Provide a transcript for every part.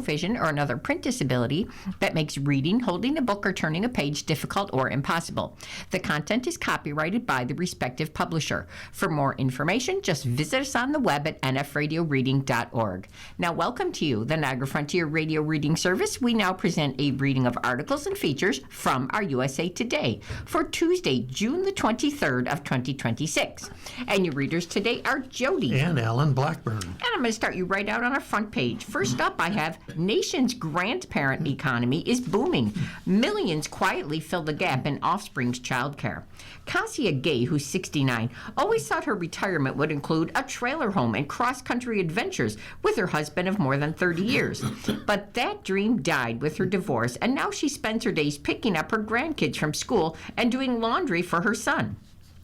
vision, or another print disability that makes reading, holding a book, or turning a page difficult or impossible. The content is copyrighted by the respective publisher. For more information, just visit us on the web at nfradioreading.org. Now, welcome to you, the Niagara Frontier Radio Reading Service. We now present a reading of articles and features from our USA Today for Tuesday, June the 23rd of 2026. And your readers today are Jody and Alan Blackburn. And I'm going to start you right out on our front page. First up, I have nation's grandparent economy is booming. Millions quietly fill the gap in offspring's childcare. Cassia Gay, who's 69, always thought her retirement would include a trailer home and cross-country adventures with her husband of more than 30 years. But that dream died with her divorce, and now she spends her days picking up her grandkids from school and doing laundry for her son.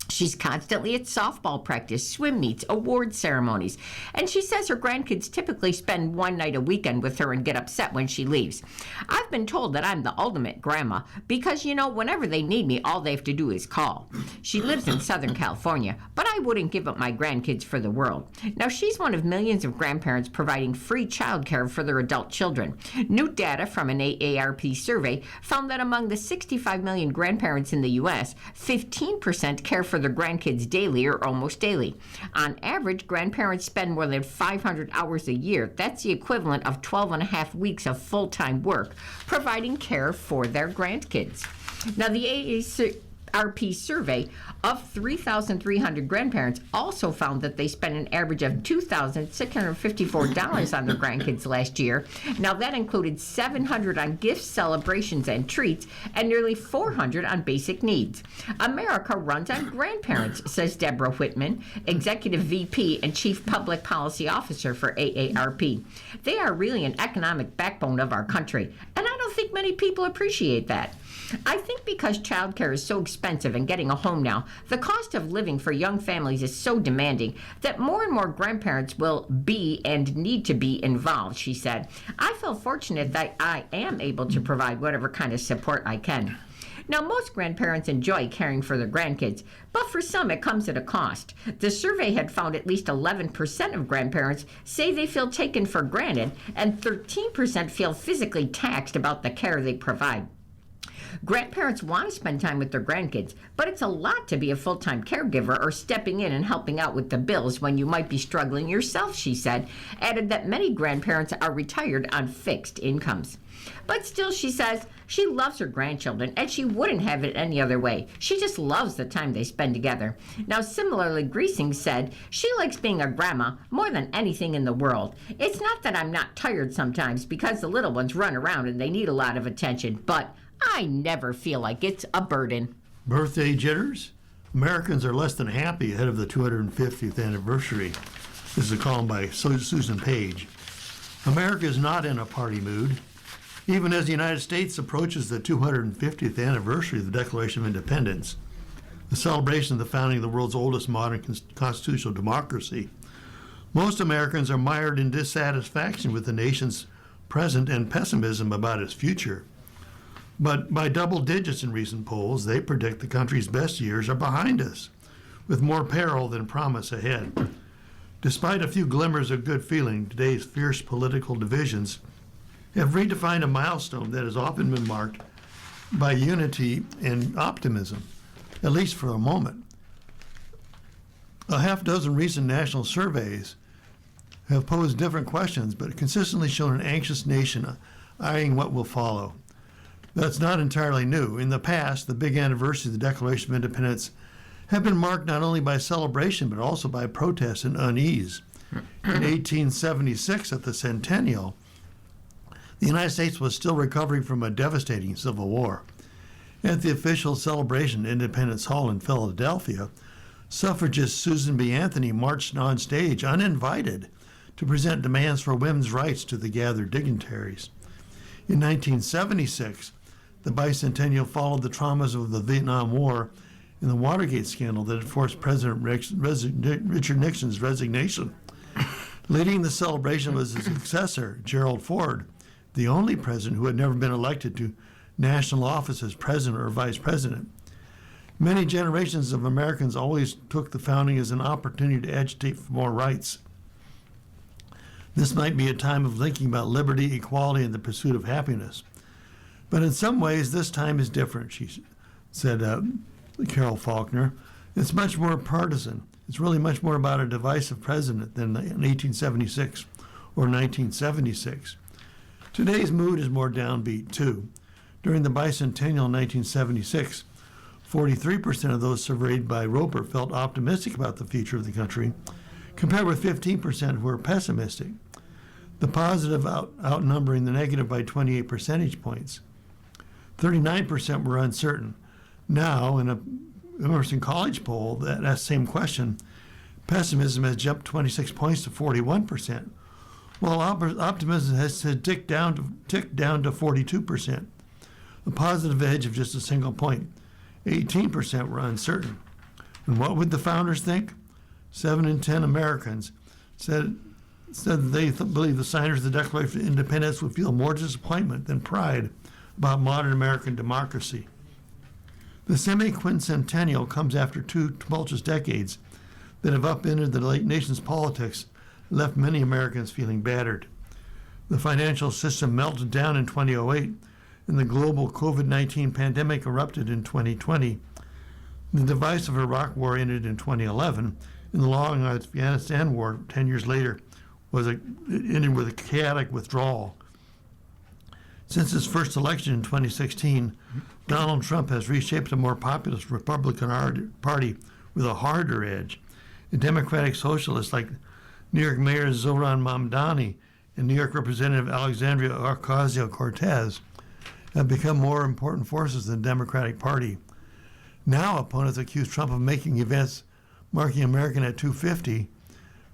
She's constantly at softball practice, swim meets, award ceremonies, and she says her grandkids typically spend one night a weekend with her and get upset when she leaves. I've been told that I'm the ultimate grandma because, whenever they need me, all they have to do is call. She lives in Southern California, but I wouldn't give up my grandkids for the world. Now, she's one of millions of grandparents providing free childcare for their adult children. New data from an AARP survey found that among the 65 million grandparents in the U.S., 15% care for their grandkids daily or almost daily. On average, grandparents spend more than 500 hours a year. That's the equivalent of 12 and a half weeks of full-time work, providing care for their grandkids. Now, the AARP survey of 3,300 grandparents also found that they spent an average of $2,654 on their grandkids last year. Now, that included $700 on gifts, celebrations, and treats, and nearly $400 on basic needs. America runs on grandparents, says Deborah Whitman, Executive VP and Chief Public Policy Officer for AARP. They are really an economic backbone of our country, and I don't think many people appreciate that. I think because childcare is so expensive and getting a home now, the cost of living for young families is so demanding that more and more grandparents will be and need to be involved, she said. I feel fortunate that I am able to provide whatever kind of support I can. Now, most grandparents enjoy caring for their grandkids, but for some it comes at a cost. The survey had found at least 11% of grandparents say they feel taken for granted, and 13% feel physically taxed about the care they provide. Grandparents want to spend time with their grandkids, but it's a lot to be a full-time caregiver or stepping in and helping out with the bills when you might be struggling yourself, she said, added that many grandparents are retired on fixed incomes. But still, she says, she loves her grandchildren, and she wouldn't have it any other way. She just loves the time they spend together. Now, similarly, Griesing said she likes being a grandma more than anything in the world. It's not that I'm not tired sometimes because the little ones run around and they need a lot of attention, but I never feel like it's a burden. Birthday jitters? Americans are less than happy ahead of the 250th anniversary. This is a column by Susan Page. America is not in a party mood. Even as the United States approaches the 250th anniversary of the Declaration of Independence, the celebration of the founding of the world's oldest modern constitutional democracy, most Americans are mired in dissatisfaction with the nation's present and pessimism about its future. But by double digits in recent polls, they predict the country's best years are behind us, with more peril than promise ahead. Despite a few glimmers of good feeling, today's fierce political divisions have redefined a milestone that has often been marked by unity and optimism, at least for a moment. A half dozen recent national surveys have posed different questions, but consistently shown an anxious nation eyeing what will follow. That's not entirely new. In the past, the big anniversaries of the Declaration of Independence have been marked not only by celebration, but also by protest and unease. In 1876, at the centennial, the United States was still recovering from a devastating civil war. At the official celebration at Independence Hall in Philadelphia, suffragist Susan B. Anthony marched on stage uninvited to present demands for women's rights to the gathered dignitaries. In 1976, the bicentennial followed the traumas of the Vietnam War and the Watergate scandal that had forced President Richard Nixon's resignation. Leading the celebration was his successor, Gerald Ford, the only president who had never been elected to national office as president or vice president. Many generations of Americans always took the founding as an opportunity to agitate for more rights. This might be a time of thinking about liberty, equality, and the pursuit of happiness. But in some ways, this time is different, said Carol Faulkner. It's much more partisan. It's really much more about a divisive president than in 1876 or 1976. Today's mood is more downbeat, too. During the bicentennial in 1976, 43% of those surveyed by Roper felt optimistic about the future of the country, compared with 15% who were pessimistic. The positive outnumbering the negative by 28 percentage points. 39% were uncertain. Now, in a Emerson College poll, that same question, pessimism has jumped 26 points to 41%, while optimism has ticked down to 42%, a positive edge of just a single point. 18% were uncertain. And what would the founders think? 7 in 10 Americans said they believe the signers of the Declaration of Independence would feel more disappointment than pride about modern American democracy. The semi-quincentennial comes after 2 tumultuous decades that have upended the nation's politics and left many Americans feeling battered. The financial system melted down in 2008, and the global COVID-19 pandemic erupted in 2020. The divisive Iraq War ended in 2011, and the long Afghanistan War 10 years later ended with a chaotic withdrawal. Since his first election in 2016, Donald Trump has reshaped a more populist Republican Party with a harder edge. And Democratic socialists like New York Mayor Zoran Mamdani and New York Representative Alexandria Ocasio-Cortez have become more important forces than the Democratic Party. Now opponents accuse Trump of making events marking American at 250,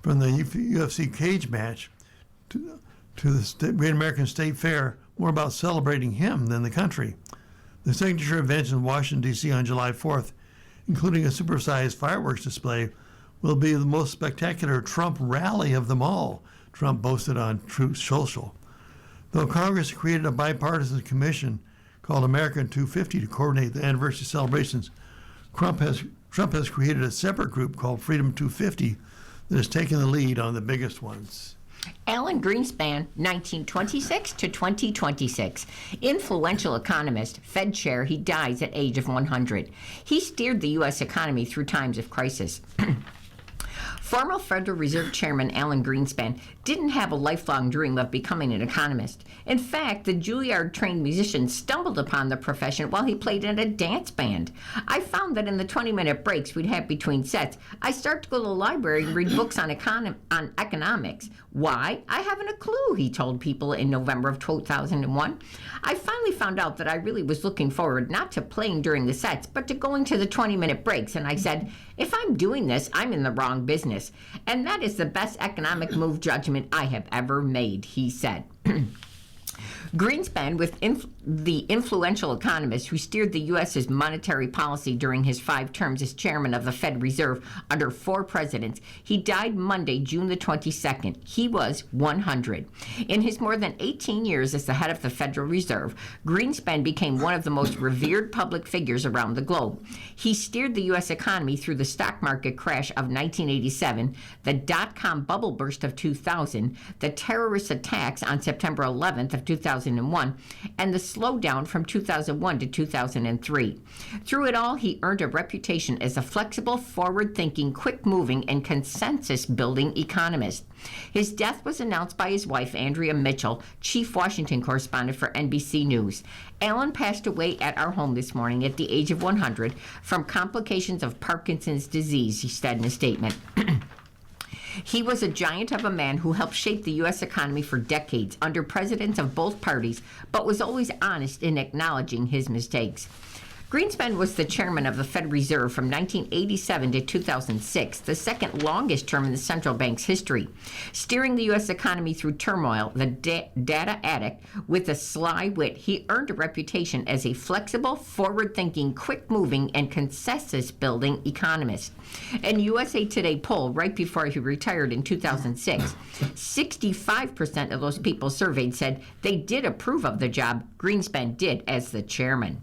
from the UFC cage match to the Great American State Fair, more about celebrating him than the country. The signature events in Washington, D.C. on July 4th, including a supersized fireworks display, will be the most spectacular Trump rally of them all, Trump boasted on Truth Social. Though Congress created a bipartisan commission called American 250 to coordinate the anniversary celebrations, Trump has created a separate group called Freedom 250 that has taken the lead on the biggest ones. Alan Greenspan, 1926 to 2026. Influential economist, Fed chair, he dies at age of 100. He steered the U.S. economy through times of crisis. Former Federal Reserve Chairman Alan Greenspan didn't have a lifelong dream of becoming an economist. In fact, the Juilliard-trained musician stumbled upon the profession while he played in a dance band. I found that in the 20-minute breaks we'd have between sets, I start to go to the library and read books on economics. Why? I haven't a clue, he told people in November of 2001. I finally found out that I really was looking forward not to playing during the sets, but to going to the 20-minute breaks, and I said, if I'm doing this, I'm in the wrong business. And that is the best economic move judgment I have ever made, he said. Greenspan, with the influential economist who steered the U.S.'s monetary policy during his 5 terms as chairman of the Fed Reserve under 4 presidents, he died Monday, June the 22nd. He was 100. In his more than 18 years as the head of the Federal Reserve, Greenspan became one of the most revered public figures around the globe. He steered the U.S. economy through the stock market crash of 1987, the dot-com bubble burst of 2000, the terrorist attacks on September 11th of 2001, and the slowdown from 2001 to 2003. Through it all, he earned a reputation as a flexible, forward-thinking, quick-moving, and consensus-building economist. His death was announced by his wife, Andrea Mitchell, chief Washington correspondent for NBC News. Alan passed away at our home this morning at the age of 100 from complications of Parkinson's disease, he said in a statement. He was a giant of a man who helped shape the U.S. economy for decades under presidents of both parties, but was always honest in acknowledging his mistakes. Greenspan was the chairman of the Fed Reserve from 1987 to 2006, the second longest term in the central bank's history. Steering the U.S. economy through turmoil, the data addict, with a sly wit, he earned a reputation as a flexible, forward-thinking, quick-moving, and consensus-building economist. In USA Today poll right before he retired in 2006, 65% of those people surveyed said they did approve of the job Greenspan did as the chairman.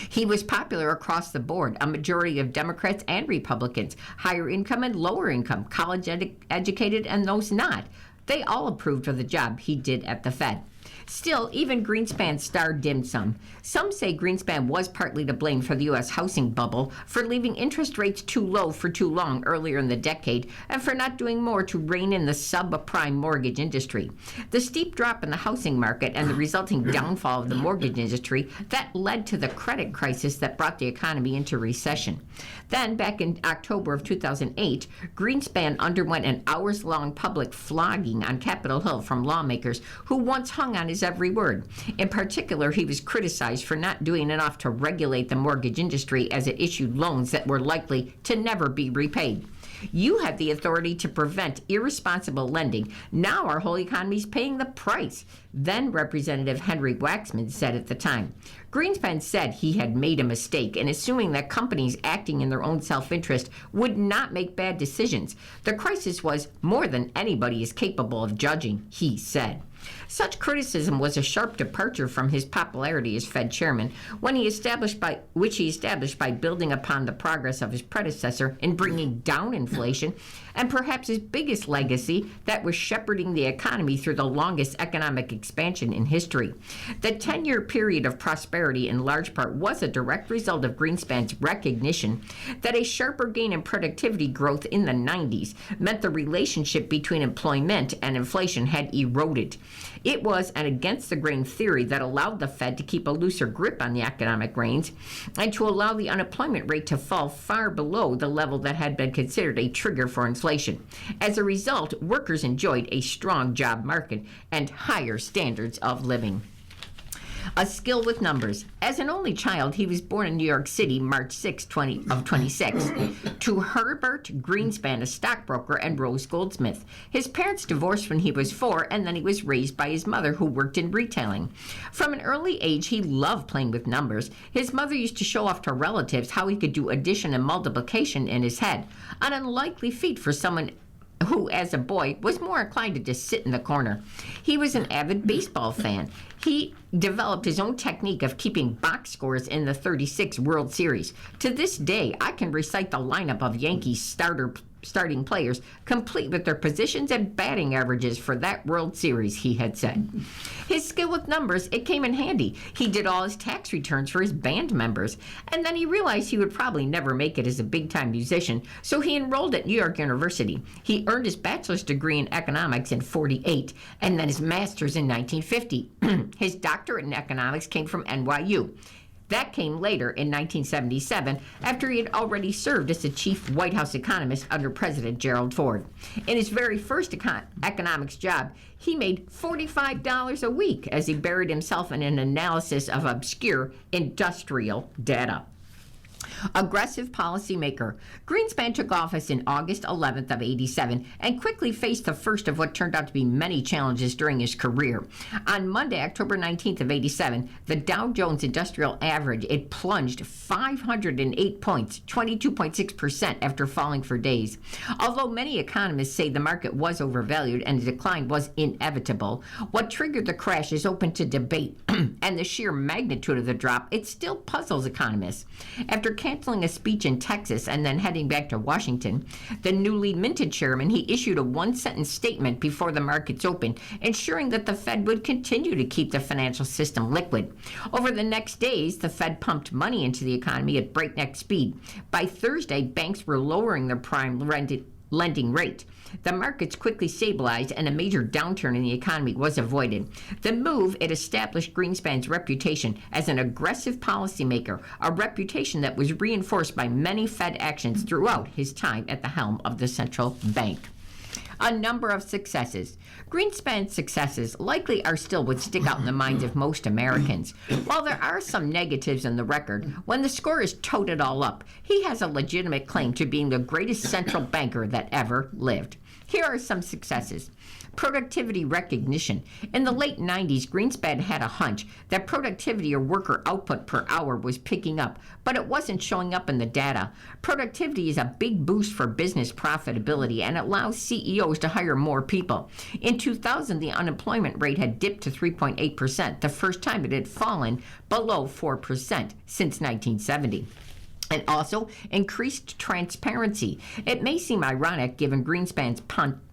He was popular across the board. A majority of Democrats and Republicans, higher income and lower income, college educated and those not, they all approved of the job he did at the Fed. Still, even Greenspan's star dimmed some. Some say Greenspan was partly to blame for the U.S. housing bubble, for leaving interest rates too low for too long earlier in the decade, and for not doing more to rein in the subprime mortgage industry. The steep drop in the housing market and the resulting downfall of the mortgage industry, that led to the credit crisis that brought the economy into recession. Then, back in October of 2008, Greenspan underwent an hours-long public flogging on Capitol Hill from lawmakers who once hung on his every word. In particular, he was criticized for not doing enough to regulate the mortgage industry as it issued loans that were likely to never be repaid. You have the authority to prevent irresponsible lending. Now our whole economy is paying the price, then Representative Henry Waxman said at the time. Greenspan said he had made a mistake in assuming that companies acting in their own self-interest would not make bad decisions. The crisis was more than anybody is capable of judging, he said. Such criticism was a sharp departure from his popularity as Fed chairman, which he established by building upon the progress of his predecessor in bringing down inflation, and perhaps his biggest legacy, that was shepherding the economy through the longest economic expansion in history. The 10-year period of prosperity, in large part, was a direct result of Greenspan's recognition that a sharper gain in productivity growth in the 90s meant the relationship between employment and inflation had eroded. It was an against-the-grain theory that allowed the Fed to keep a looser grip on the economic reins and to allow the unemployment rate to fall far below the level that had been considered a trigger for inflation. As a result, workers enjoyed a strong job market and higher standards of living. A skill with numbers. As an only child, he was born in New York City, March 6, 26, to Herbert Greenspan, a stockbroker, and Rose Goldsmith. His parents divorced when he was 4, and then he was raised by his mother, who worked in retailing. From an early age, he loved playing with numbers. His mother used to show off to relatives how he could do addition and multiplication in his head, an unlikely feat for someone who, as a boy, was more inclined to just sit in the corner. He was an avid baseball fan. He developed his own technique of keeping box scores in the 36 World Series. To this day, I can recite the lineup of Yankees starting players, complete with their positions and batting averages for that World Series, he had said. His skill with numbers, it came in handy. He did all his tax returns for his band members, and then he realized he would probably never make it as a big-time musician, so he enrolled at New York University. He earned his bachelor's degree in economics in 1948, and then his master's in 1950. His doctorate in economics came from NYU. That came later in 1977, after he had already served as the chief White House economist under President Gerald Ford. In his very first economics job, he made $45 a week as he buried himself in an analysis of obscure industrial data. Aggressive policymaker. Greenspan took office in August 11th of 87 and quickly faced the first of what turned out to be many challenges during his career. On Monday, October 19th of 87, the Dow Jones Industrial Average, it plunged 508 points, 22.6% after falling for days. Although many economists say the market was overvalued and the decline was inevitable, what triggered the crash is open to debate, and the sheer magnitude of the drop, it still puzzles economists. After canceling a speech in Texas and then heading back to Washington, the newly minted chairman, he issued a one-sentence statement before the markets opened, ensuring that the Fed would continue to keep the financial system liquid. Over the next days, the Fed pumped money into the economy at breakneck speed. By Thursday, banks were lowering their prime lending rate. The markets quickly stabilized and a major downturn in the economy was avoided. The move, it established Greenspan's reputation as an aggressive policymaker, a reputation that was reinforced by many Fed actions throughout his time at the helm of the central bank. A number of successes. Greenspan's successes likely are still what stick out in the minds of most Americans. While there are some negatives in the record, when the score is totaled all up, he has a legitimate claim to being the greatest central banker that ever lived. Here are some successes. Productivity recognition. In the late 90s, Greenspan had a hunch that productivity or worker output per hour was picking up, but it wasn't showing up in the data. Productivity is a big boost for business profitability and allows CEOs to hire more people. In 2000, the unemployment rate had dipped to 3.8%, the first time it had fallen below 4% since 1970. And also increased transparency. It may seem ironic given Greenspan's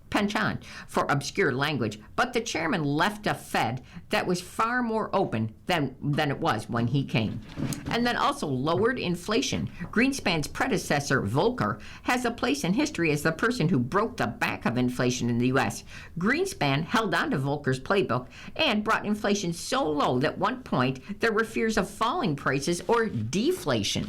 penchant for obscure language, but the chairman left a Fed that was far more open than it was when he came. And then also lowered inflation. Greenspan's predecessor, Volcker, has a place in history as the person who broke the back of inflation in the U.S. Greenspan held on to Volcker's playbook and brought inflation so low that at one point there were fears of falling prices or deflation.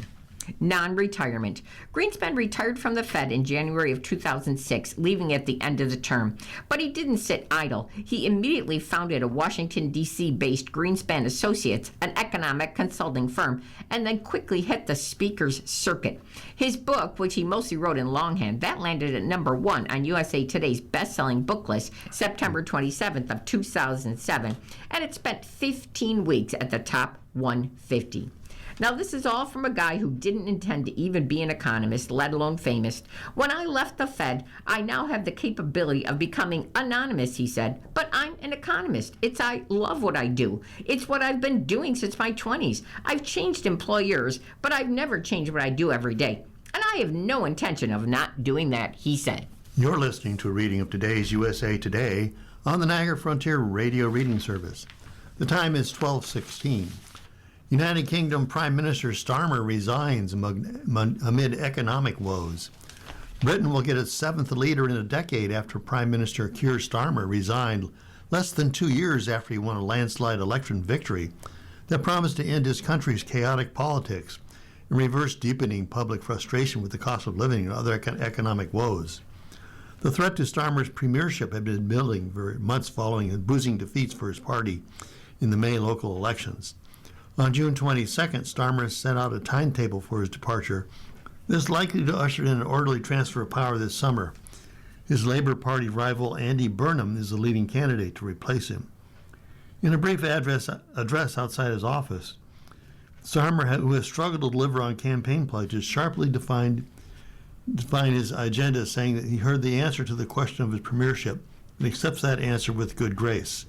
Non-retirement. Greenspan retired from the Fed in January of 2006, leaving at the end of the term. But he didn't sit idle. He immediately founded a Washington, D.C.-based Greenspan Associates, an economic consulting firm, and then quickly hit the speaker's circuit. His book, which he mostly wrote in longhand, that landed at #1 on USA Today's best-selling book list September 27th of 2007, and it spent 15 weeks at the top 150. Now, this is all from a guy who didn't intend to even be an economist, let alone famous. When I left the Fed, I now have the capability of becoming anonymous, he said, but I'm an economist. I love what I do. It's what I've been doing since my 20s. I've changed employers, but I've never changed what I do every day. And I have no intention of not doing that, he said. You're listening to a reading of today's USA Today on the Niagara Frontier Radio Reading Service. The time is 12:16. United Kingdom Prime Minister Starmer resigns amid economic woes. Britain will get its seventh leader in a decade after Prime Minister Keir Starmer resigned less than 2 years after he won a landslide election victory that promised to end his country's chaotic politics and reverse deepening public frustration with the cost of living and other economic woes. The threat to Starmer's premiership had been building for months following his bruising defeats for his party in the May local elections. On June 22nd, Starmer sent out a timetable for his departure. This is likely to usher in an orderly transfer of power this summer. His Labour Party rival Andy Burnham is the leading candidate to replace him. In a brief address outside his office, Starmer, who has struggled to deliver on campaign pledges, sharply defined his agenda, saying that he heard the answer to the question of his premiership and accepts that answer with good grace.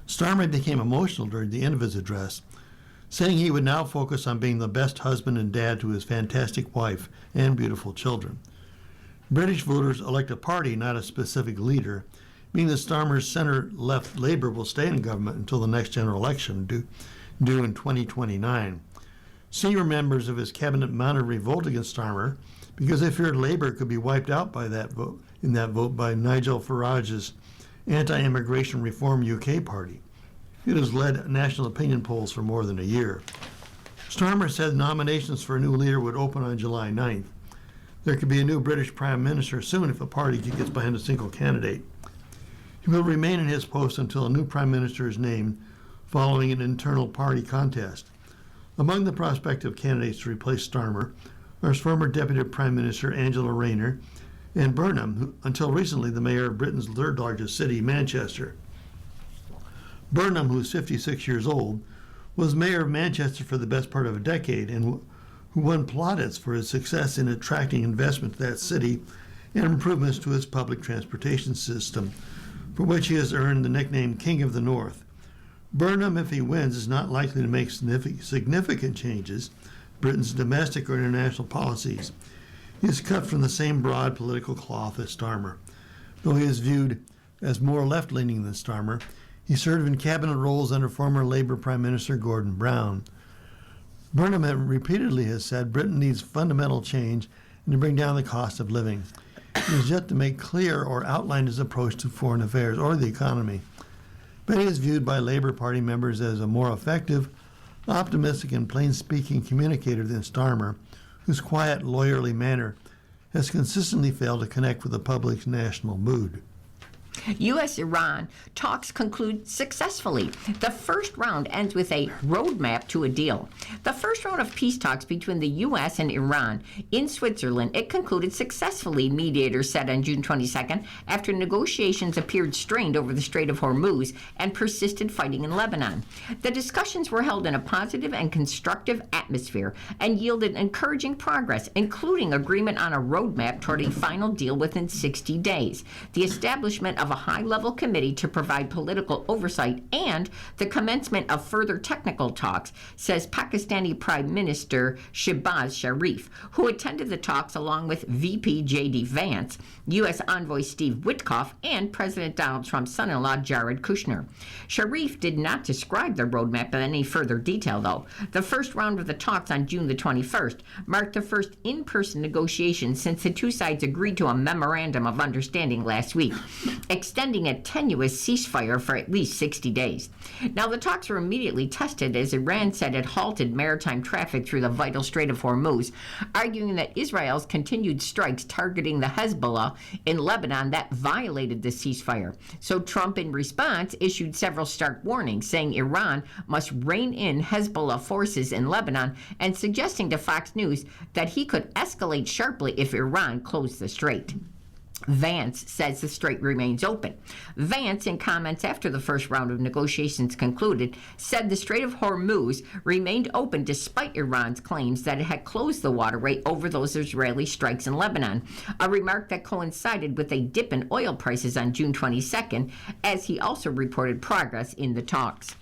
Starmer became emotional during the end of his address, saying he would now focus on being the best husband and dad to his fantastic wife and beautiful children. British voters elect a party, not a specific leader, meaning that Starmer's centre-left Labour will stay in government until the next general election, due in 2029. Senior members of his cabinet mounted revolt against Starmer because they feared Labour could be wiped out by that vote by Nigel Farage's anti-immigration reform UK party. It has led national opinion polls for more than a year. Starmer said nominations for a new leader would open on July 9th. There could be a new British Prime Minister soon if a party gets behind a single candidate. He will remain in his post until a new Prime Minister is named following an internal party contest. Among the prospective candidates to replace Starmer are former Deputy Prime Minister Angela Rayner and Burnham, who, until recently the mayor of Britain's third largest city, Manchester. Burnham, who is 56 years old, was mayor of Manchester for the best part of a decade and who won plaudits for his success in attracting investment to that city and improvements to its public transportation system, for which he has earned the nickname King of the North. Burnham, if he wins, is not likely to make significant changes to Britain's domestic or international policies. He is cut from the same broad political cloth as Starmer. Though he is viewed as more left-leaning than Starmer, he served in cabinet roles under former Labour Prime Minister Gordon Brown. Burnham repeatedly has said Britain needs fundamental change and to bring down the cost of living. He has yet to make clear or outline his approach to foreign affairs or the economy. But he is viewed by Labour Party members as a more effective, optimistic, and plain-speaking communicator than Starmer, whose quiet, lawyerly manner has consistently failed to connect with the public's national mood. U.S.-Iran talks conclude successfully. The first round ends with a roadmap to a deal. The first round of peace talks between the U.S. and Iran in Switzerland, it concluded successfully, mediators said on June 22nd, after negotiations appeared strained over the Strait of Hormuz and persisted fighting in Lebanon. The discussions were held in a positive and constructive atmosphere and yielded encouraging progress, including agreement on a roadmap toward a final deal within 60 days, the establishment of a high-level committee to provide political oversight, and the commencement of further technical talks, says Pakistani Prime Minister Shehbaz Sharif, who attended the talks along with VP J.D. Vance, U.S. Envoy Steve Witkoff, and President Donald Trump's son-in-law Jared Kushner. Sharif did not describe the roadmap in any further detail, though. The first round of the talks on June the 21st marked the first in-person negotiation since the two sides agreed to a memorandum of understanding last week, extending a tenuous ceasefire for at least 60 days. Now, the talks were immediately tested as Iran said it halted maritime traffic through the vital Strait of Hormuz, arguing that Israel's continued strikes targeting the Hezbollah in Lebanon that violated the ceasefire. So Trump, in response, issued several stark warnings, saying Iran must rein in Hezbollah forces in Lebanon and suggesting to Fox News that he could escalate sharply if Iran closed the strait. Vance says the strait remains open. Vance, in comments after the first round of negotiations concluded, said the Strait of Hormuz remained open despite Iran's claims that it had closed the waterway over those Israeli strikes in Lebanon, a remark that coincided with a dip in oil prices on June 22nd, as he also reported progress in the talks.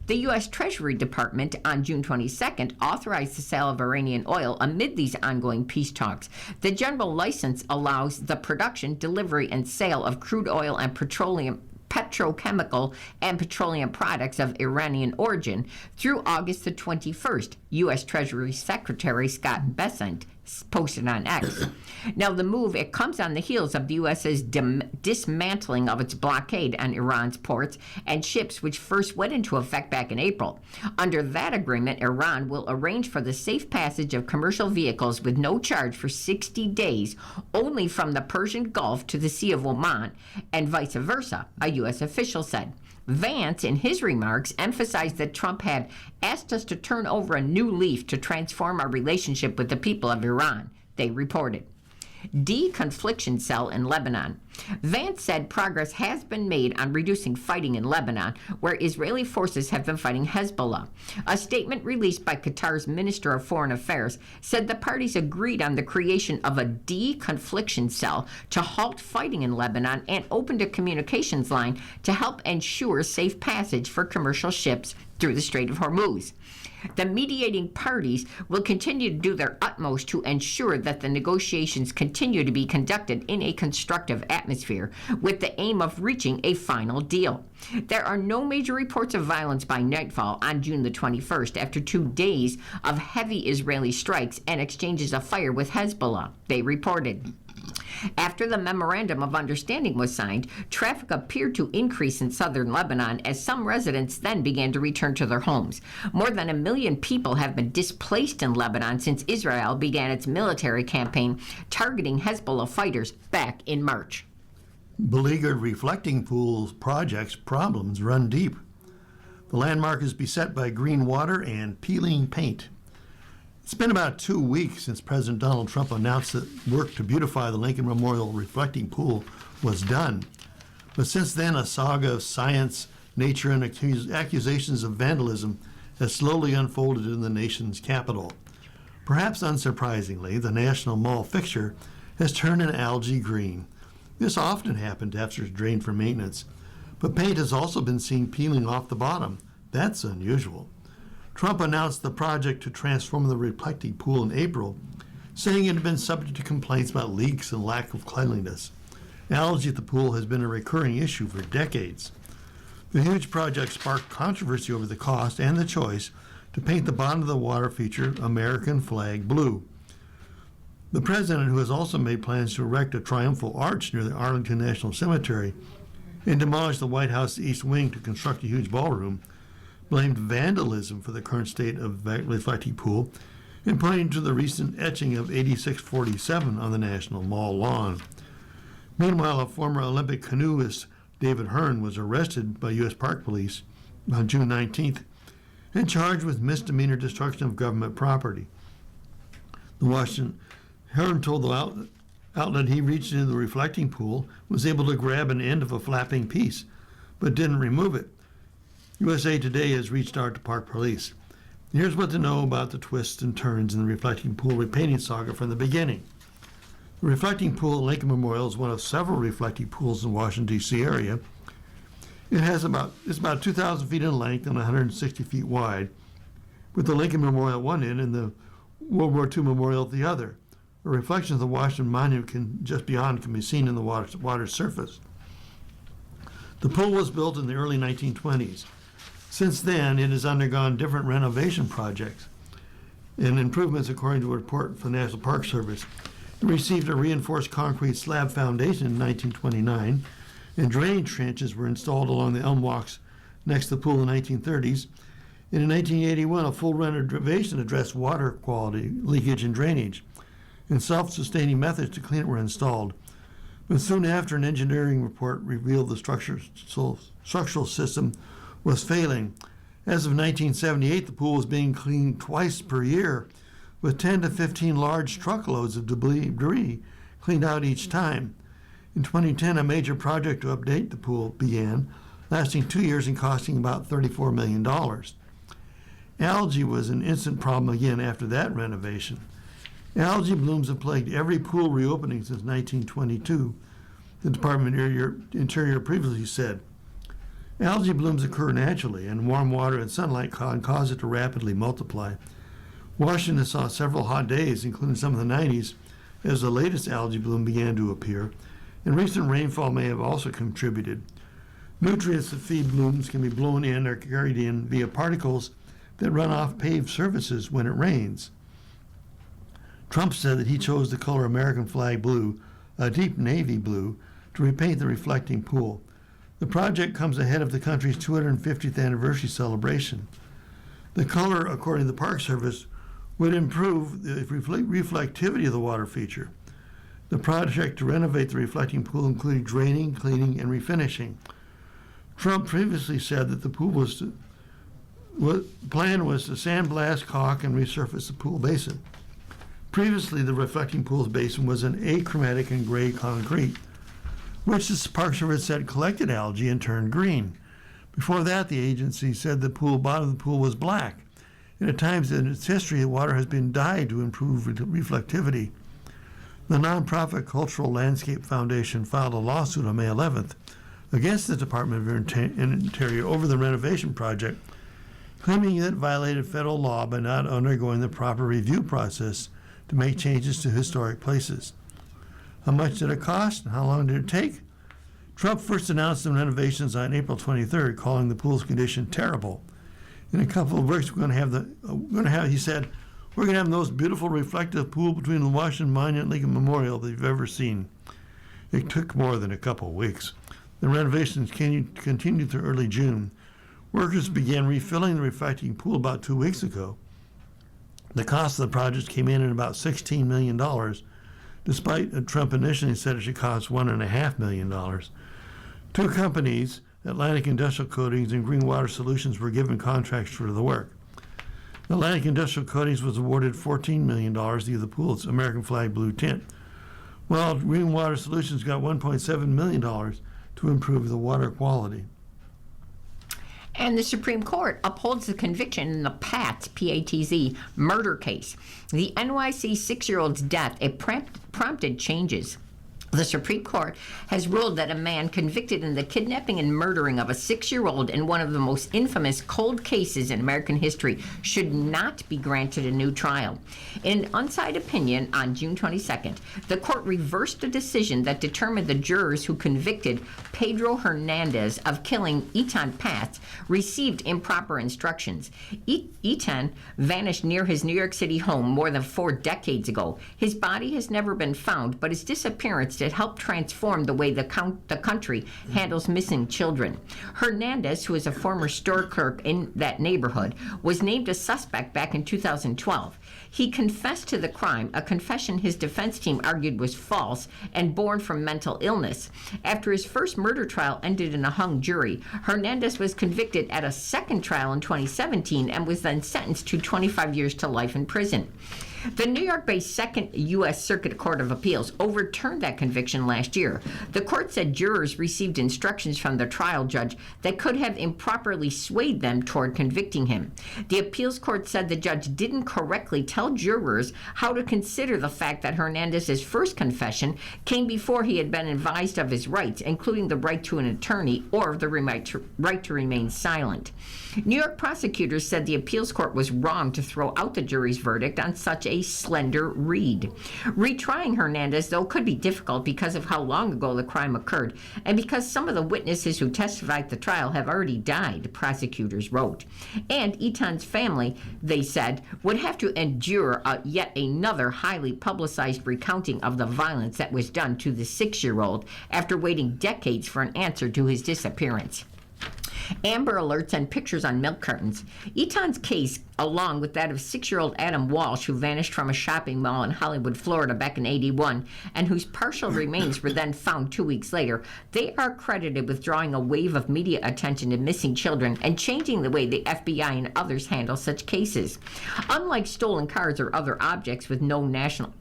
The U.S. Treasury Department on June 22nd authorized the sale of Iranian oil amid these ongoing peace talks. The general license allows the production, delivery, and sale of crude oil and petrochemical and petroleum products of Iranian origin through August the 21st, U.S. Treasury Secretary Scott Bessent posted on X. Now, the move, it comes on the heels of the U.S.'s dismantling of its blockade on Iran's ports and ships, which first went into effect back in April. Under that agreement, Iran will arrange for the safe passage of commercial vehicles with no charge for 60 days, only from the Persian Gulf to the Sea of Oman, and vice versa, a U.S. official said. Vance, in his remarks, emphasized that Trump had asked us to turn over a new leaf to transform our relationship with the people of Iran, they reported. De-confliction cell in Lebanon. Vance said progress has been made on reducing fighting in Lebanon, where Israeli forces have been fighting Hezbollah. A statement released by Qatar's Minister of Foreign Affairs said the parties agreed on the creation of a de-confliction cell to halt fighting in Lebanon and opened a communications line to help ensure safe passage for commercial ships through the Strait of Hormuz. The mediating parties will continue to do their utmost to ensure that the negotiations continue to be conducted in a constructive atmosphere with the aim of reaching a final deal. There are no major reports of violence by nightfall on June the 21st after 2 days of heavy Israeli strikes and exchanges of fire with Hezbollah, they reported. After the memorandum of understanding was signed, traffic appeared to increase in southern Lebanon as some residents then began to return to their homes. More than 1 million people have been displaced in Lebanon since Israel began its military campaign targeting Hezbollah fighters back in March. Beleaguered reflecting pool projects problems run deep. The landmark is beset by green water and peeling paint. It's been about 2 weeks since President Donald Trump announced that work to beautify the Lincoln Memorial reflecting pool was done. But since then, a saga of science, nature, and accusations of vandalism has slowly unfolded in the nation's capital. Perhaps unsurprisingly, the National Mall fixture has turned an algae green. This often happened after it's drained for maintenance, but paint has also been seen peeling off the bottom. That's unusual. Trump announced the project to transform the reflecting pool in April, saying it had been subject to complaints about leaks and lack of cleanliness. Algae at the pool has been a recurring issue for decades. The huge project sparked controversy over the cost and the choice to paint the bottom of the water feature American flag blue. The president, who has also made plans to erect a triumphal arch near the Arlington National Cemetery and demolish the White House East Wing to construct a huge ballroom, blamed vandalism for the current state of the reflecting pool and pointing to the recent etching of 8647 on the National Mall lawn. Meanwhile, a former Olympic canoeist, David Hearn, was arrested by U.S. Park Police on June 19th and charged with misdemeanor destruction of government property. The Washington Hearn told the outlet he reached into the reflecting pool, was able to grab an end of a flapping piece, but didn't remove it. USA Today has reached out to Park Police. Here's what to know about the twists and turns in the reflecting pool repainting saga from the beginning. The reflecting pool at Lincoln Memorial is one of several reflecting pools in the Washington, D.C. area. It's about 2,000 feet in length and 160 feet wide, with the Lincoln Memorial at one end and the World War II Memorial at the other. A reflection of the Washington Monument just beyond can be seen in the water's surface. The pool was built in the early 1920s. Since then, it has undergone different renovation projects and improvements according to a report from the National Park Service. It received a reinforced concrete slab foundation in 1929, and drainage trenches were installed along the elm walks next to the pool in the 1930s. And in 1981, a full renovation addressed water quality, leakage, and drainage, and self-sustaining methods to clean it were installed. But soon after, an engineering report revealed the structural system was failing. As of 1978, the pool was being cleaned twice per year, with 10 to 15 large truckloads of debris cleaned out each time. In 2010, a major project to update the pool began, lasting 2 years and costing about $34 million. Algae was an instant problem again after that renovation. Algae blooms have plagued every pool reopening since 1922, the Department of Interior previously said. Algae blooms occur naturally, and warm water and sunlight cause it to rapidly multiply. Washington saw several hot days, including some in the 90s, as the latest algae bloom began to appear, and recent rainfall may have also contributed. Nutrients that feed blooms can be blown in or carried in via particles that run off paved surfaces when it rains. Trump said that he chose the color American flag blue, a deep navy blue, to repaint the reflecting pool. The project comes ahead of the country's 250th anniversary celebration. The color, according to the Park Service, would improve the reflectivity of the water feature. The project to renovate the reflecting pool included draining, cleaning, and refinishing. Trump previously said that the pool plan was to sandblast, caulk, and resurface the pool basin. Previously, the reflecting pool's basin was an achromatic and gray concrete, which the Park Service said collected algae and turned green. Before that, the agency said the bottom of the pool was black, and at times in its history, the water has been dyed to improve reflectivity. The nonprofit Cultural Landscape Foundation filed a lawsuit on May 11th against the Department of Interior over the renovation project, claiming it violated federal law by not undergoing the proper review process to make changes to historic places. How much did it cost and how long did it take? Trump first announced the renovations on April 23rd, calling the pool's condition terrible. In a couple of weeks, he said, we're going to have the most beautiful reflective pool between the Washington Monument and Lincoln Memorial that you've ever seen. It took more than a couple of weeks. The renovations continued through early June. Workers began refilling the reflecting pool about 2 weeks ago. The cost of the project came in at about $16 million, despite Trump initially said it should cost $1.5 million. Two companies, Atlantic Industrial Coatings and Green Water Solutions, were given contracts for the work. Atlantic Industrial Coatings was awarded $14 million to give the pool its American flag blue tint, while Green Water Solutions got $1.7 million to improve the water quality. And the Supreme Court upholds the conviction in the Patz, P-A-T-Z, murder case. The NYC 6-year-old's death, prompted changes. The Supreme Court has ruled that a man convicted in the kidnapping and murdering of a 6-year-old in one of the most infamous cold cases in American history should not be granted a new trial. In an unsigned opinion on June 22nd, the court reversed a decision that determined the jurors who convicted Pedro Hernandez of killing Etan Patz received improper instructions. Etan vanished near his New York City home more than 4 decades ago. His body has never been found, but his disappearance that helped transform the way the country handles missing children. Hernandez, who is a former store clerk in that neighborhood, was named a suspect back in 2012. He confessed to the crime, a confession his defense team argued was false and born from mental illness. After his first murder trial ended in a hung jury, Hernandez was convicted at a second trial in 2017 and was then sentenced to 25 years to life in prison. The New York-based Second U.S. Circuit Court of Appeals overturned that conviction last year. The court said jurors received instructions from the trial judge that could have improperly swayed them toward convicting him. The appeals court said the judge didn't correctly tell jurors how to consider the fact that Hernandez's first confession came before he had been advised of his rights, including the right to an attorney or the right to remain silent. New York prosecutors said the appeals court was wrong to throw out the jury's verdict on such a slender reed. Retrying Hernandez, though, could be difficult because of how long ago the crime occurred and because some of the witnesses who testified at the trial have already died, prosecutors wrote. And Etan's family, they said, would have to endure yet another highly publicized recounting of the violence that was done to the 6-year-old after waiting decades for an answer to his disappearance. Amber Alerts and pictures on milk cartons. Etan's case, along with that of 6-year-old Adam Walsh, who vanished from a shopping mall in Hollywood, Florida back in '81, and whose partial remains were then found 2 weeks later, they are credited with drawing a wave of media attention to missing children and changing the way the FBI and others handle such cases. Unlike stolen cars or other objects with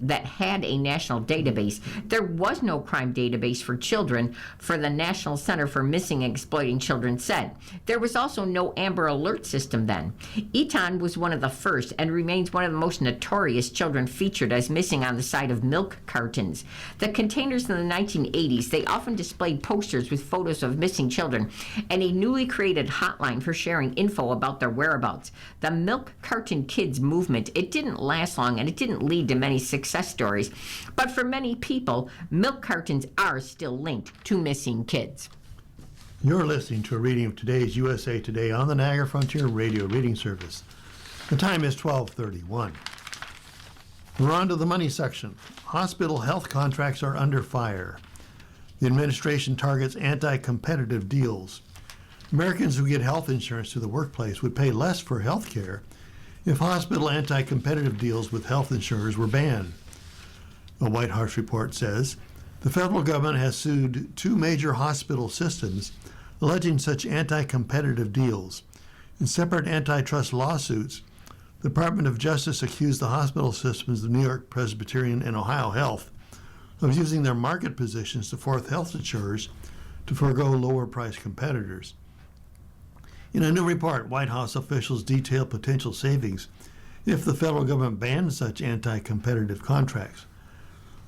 that had a national database, there was no crime database for children for the National Center for Missing and Exploiting Children said. There was also no Amber Alert system then. Etan was one of the first and remains one of the most notorious children featured as missing on the side of milk cartons. The containers in the 1980s, they often displayed posters with photos of missing children and a newly created hotline for sharing info about their whereabouts. The Milk Carton Kids movement, it didn't last long and it didn't lead to many success stories. But for many people, milk cartons are still linked to missing kids. You're listening to a reading of today's USA Today on the Niagara Frontier Radio Reading Service. The time is 12:31. We're on to the money section. Hospital health contracts are under fire. The administration targets anti-competitive deals. Americans who get health insurance through the workplace would pay less for health care if hospital anti-competitive deals with health insurers were banned. A White House report says the federal government has sued 2 major hospital systems alleging such anti-competitive deals. In separate antitrust lawsuits, the Department of Justice accused the hospital systems of New York Presbyterian and Ohio Health of using their market positions to force health insurers to forego lower-priced competitors. In a new report, White House officials detail potential savings if the federal government banned such anti-competitive contracts.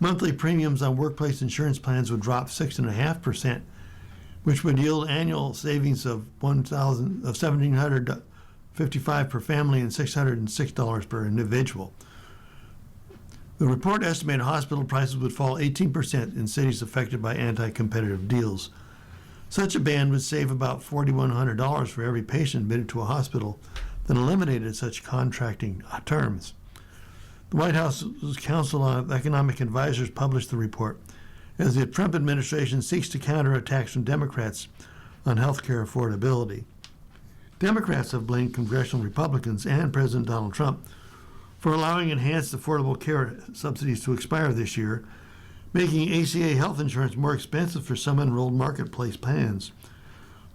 Monthly premiums on workplace insurance plans would drop 6.5%, which would yield annual savings of $1,755 per family and $606 per individual. The report estimated hospital prices would fall 18% in cities affected by anti-competitive deals. Such a ban would save about $4,100 for every patient admitted to a hospital that eliminated such contracting terms. The White House's Council of Economic Advisors published the report as the Trump administration seeks to counter attacks from Democrats on health care affordability. Democrats have blamed congressional Republicans and President Donald Trump for allowing enhanced affordable care subsidies to expire this year, making ACA health insurance more expensive for some enrolled marketplace plans.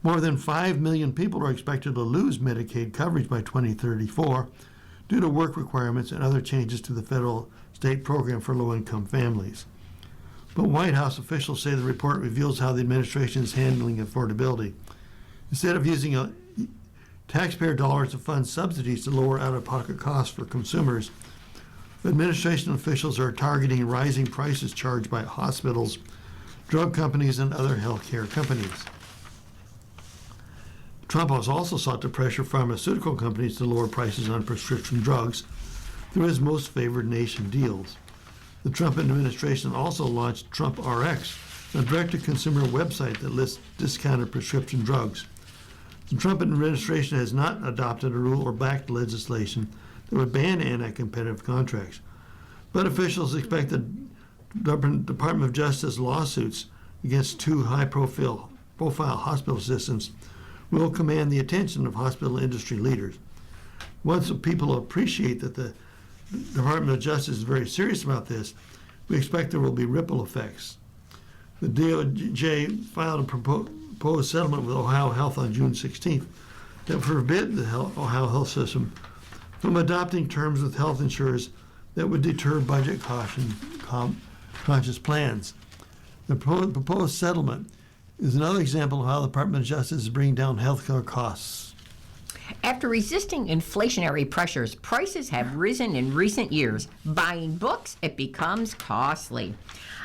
More than 5 million people are expected to lose Medicaid coverage by 2034 due to work requirements and other changes to the federal state program for low-income families. But White House officials say the report reveals how the administration is handling affordability. Instead of using taxpayer dollars to fund subsidies to lower out-of-pocket costs for consumers, administration officials are targeting rising prices charged by hospitals, drug companies, and other healthcare companies. Trump has also sought to pressure pharmaceutical companies to lower prices on prescription drugs through his most favored nation deals. The Trump administration also launched Trump RX, a direct-to-consumer website that lists discounted prescription drugs. The Trump administration has not adopted a rule or backed legislation that would ban anti-competitive contracts, but officials expect the Department of Justice lawsuits against two high-profile hospital systems will command the attention of hospital industry leaders. Once people appreciate that the Department of Justice is very serious about this, we expect there will be ripple effects. The DOJ filed a proposed settlement with Ohio Health on June 16th that forbid the Ohio Health System from adopting terms with health insurers that would deter budget conscious plans. The proposed settlement is another example of how the Department of Justice is bringing down healthcare costs. After resisting inflationary pressures, prices have risen in recent years. Buying books, it becomes costly.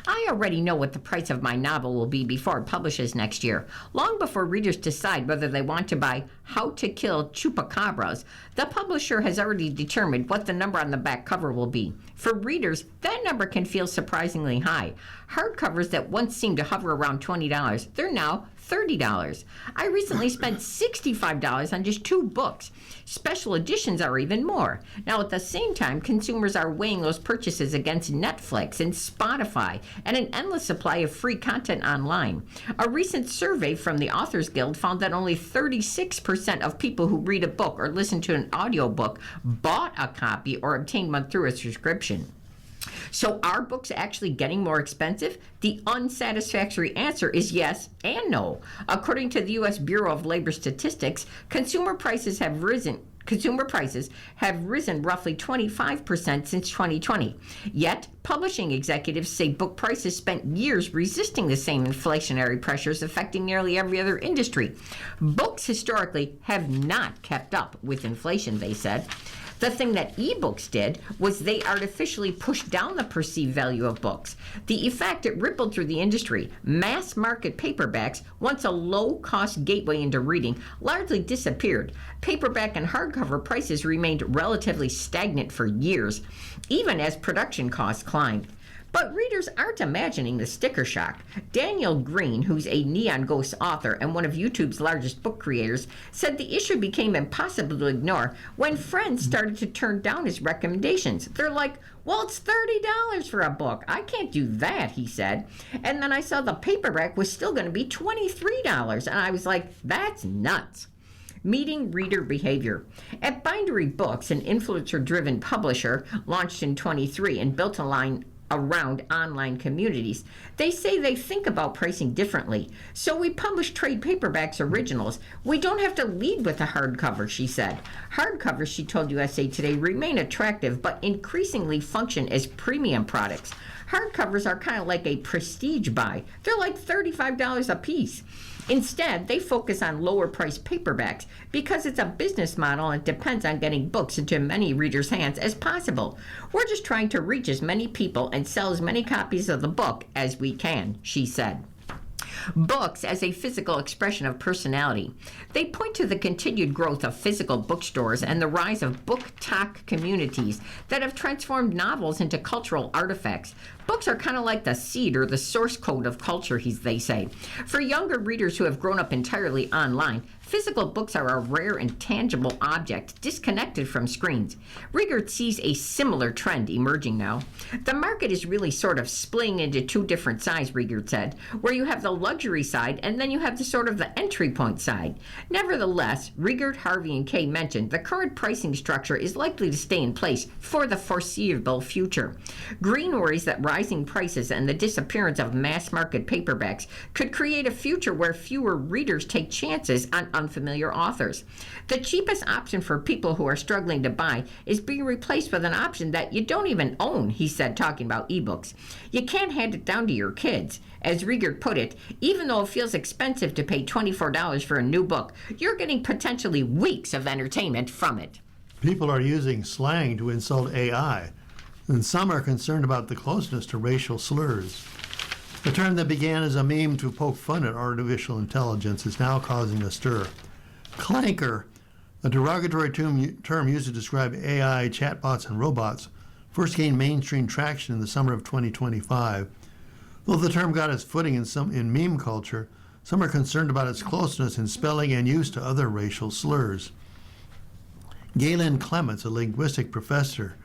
I already know what the price of my novel will be before it publishes next year. Long before readers decide whether they want to buy How to Kill Chupacabras, the publisher has already determined what the number on the back cover will be. For readers, that number can feel surprisingly high. Hardcovers that once seemed to hover around $20, they're now $30. I recently spent $65 on just 2 books. Special editions are even more. Now, at the same time, consumers are weighing those purchases against Netflix and Spotify and an endless supply of free content online. A recent survey from the Authors Guild found that only 36% of people who read a book or listen to an audiobook bought a copy or obtained one through a subscription. So are books actually getting more expensive? The unsatisfactory answer is yes and no. According to the U.S. Bureau of Labor Statistics, consumer prices have risen roughly 25% since 2020. Yet, publishing executives say book prices spent years resisting the same inflationary pressures affecting nearly every other industry. Books historically have not kept up with inflation, they said. The thing that ebooks did was they artificially pushed down the perceived value of books. The effect, it rippled through the industry. Mass market paperbacks, once a low-cost gateway into reading, largely disappeared. Paperback and hardcover prices remained relatively stagnant for years, even as production costs climbed. But readers aren't imagining the sticker shock. Daniel Green, who's a Neon Ghost author and one of YouTube's largest book creators, said the issue became impossible to ignore when friends started to turn down his recommendations. They're like, well, it's $30 for a book. I can't do that, he said. And then I saw the paperback was still going to be $23, and I was like, that's nuts. Meeting reader behavior. At Bindery Books, an influencer-driven publisher launched in 23 and built a line around online communities, they say they think about pricing differently. So we publish trade paperbacks originals. We don't have to lead with a hardcover, she said. Hardcovers, she told USA Today, remain attractive but increasingly function as premium products. Hardcovers are kind of like a prestige buy. They're like $35 a piece. Instead, they focus on lower-priced paperbacks because it's a business model and depends on getting books into many readers' hands as possible. We're just trying to reach as many people and sell as many copies of the book as we can, she said. Books as a physical expression of personality. They point to the continued growth of physical bookstores and the rise of book talk communities that have transformed novels into cultural artifacts. Books are kind of like the seed or the source code of culture, they say. For younger readers who have grown up entirely online, physical books are a rare and tangible object, disconnected from screens. Riegert sees a similar trend emerging now. The market is really sort of splitting into 2 different sides, Riegert said, where you have the luxury side and then you have the sort of the entry point side. Nevertheless, Riegert, Harvey, and Kay mentioned the current pricing structure is likely to stay in place for the foreseeable future. Green worries that rising prices and the disappearance of mass market paperbacks could create a future where fewer readers take chances on unfamiliar authors. The cheapest option for people who are struggling to buy is being replaced with an option that you don't even own, he said, talking about ebooks. You can't hand it down to your kids. As Riegert put it, even though it feels expensive to pay $24 for a new book, you're getting potentially weeks of entertainment from it. People are using slang to insult AI, and some are concerned about the closeness to racial slurs. The term that began as a meme to poke fun at artificial intelligence is now causing a stir. Clanker, a derogatory term used to describe AI, chatbots, and robots, first gained mainstream traction in the summer of 2025. Though the term got its footing in meme culture, some are concerned about its closeness in spelling and use to other racial slurs. Galen Clements, a linguistic professor,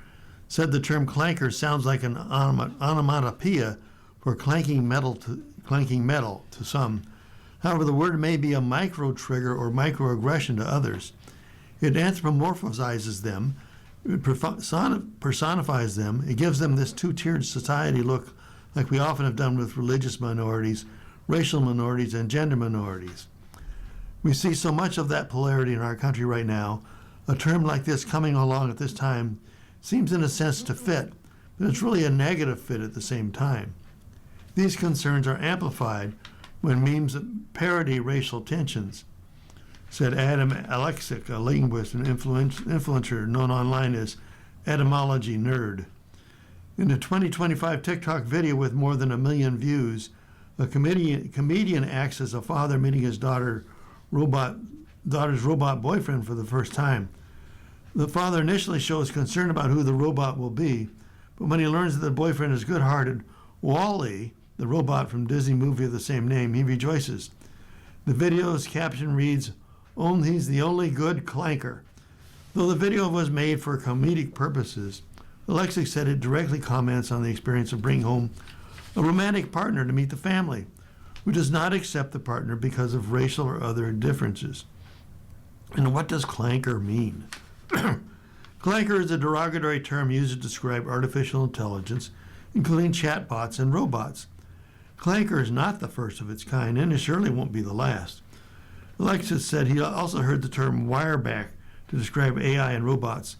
said the term clanker sounds like an onomatopoeia for clanking metal to some. However, the word may be a micro-trigger or microaggression to others. It anthropomorphizes them, it personifies them, it gives them this two-tiered society look like we often have done with religious minorities, racial minorities, and gender minorities. We see so much of that polarity in our country right now. A term like this coming along at this time seems in a sense to fit, but it's really a negative fit at the same time. These concerns are amplified when memes parody racial tensions, said Adam Alexic, a linguist and influencer known online as Etymology Nerd. In a 2025 TikTok video with more than 1 million views, a comedian acts as a father meeting his daughter's robot boyfriend for the first time. The father initially shows concern about who the robot will be, but when he learns that the boyfriend is good-hearted Wall-E, the robot from Disney movie of the same name, he rejoices. The video's caption reads, he's the only good clanker." Though the video was made for comedic purposes, Alexic said it directly comments on the experience of bringing home a romantic partner to meet the family, who does not accept the partner because of racial or other differences. And what does clanker mean? Clanker is a derogatory term used to describe artificial intelligence, including chatbots and robots. Clanker is not the first of its kind, and it surely won't be the last. Alexis said he also heard the term wireback to describe AI and robots,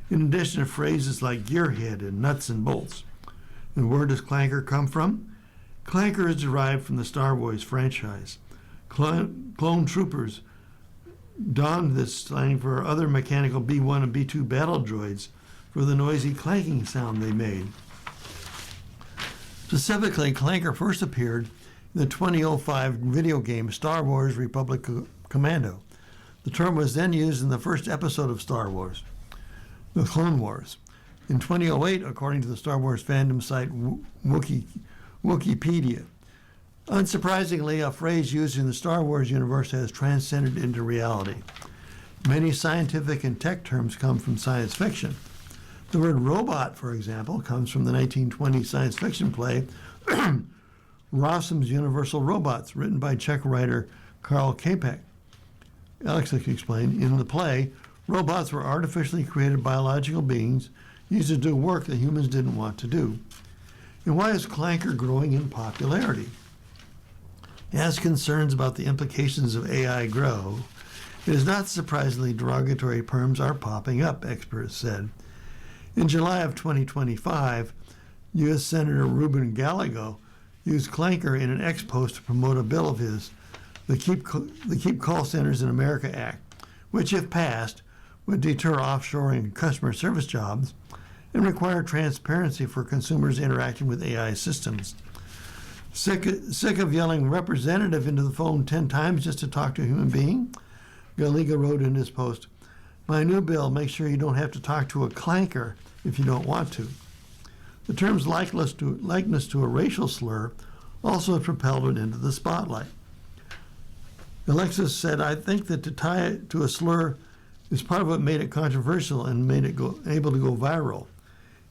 in addition to phrases like gearhead and nuts and bolts. And where does clanker come from? Clanker is derived from the Star Wars franchise. Clone troopers donned this slang for other mechanical B-1 and B-2 battle droids for the noisy clanking sound they made. Specifically, clanker first appeared in the 2005 video game Star Wars Republic Commando. The term was then used in the first episode of Star Wars, The Clone Wars. In 2008, according to the Star Wars fandom site Wikipedia. Unsurprisingly, a phrase used in the Star Wars universe has transcended into reality. Many scientific and tech terms come from science fiction. The word robot, for example, comes from the 1920 science fiction play Rossum's Universal Robots, written by Czech writer Karl Čapek. Alex explained, in the play, robots were artificially created biological beings used to do work that humans didn't want to do. And why is clanker growing in popularity? As concerns about the implications of AI grow, it is not surprisingly derogatory terms are popping up, experts said. In July of 2025, U.S. Senator Ruben Gallego used clanker in an X-post to promote a bill of his, the Keep Call Centers in America Act, which, if passed, would deter offshoring customer service jobs and require transparency for consumers interacting with AI systems. Sick of yelling representative into the phone 10 times just to talk to a human being? Gallego wrote in his post, "My new bill makes sure you don't have to talk to a clanker if you don't want to." The term's likeness to a racial slur also propelled it into the spotlight. Alexis said, "I think that to tie it to a slur is part of what made it controversial and made it able to go viral.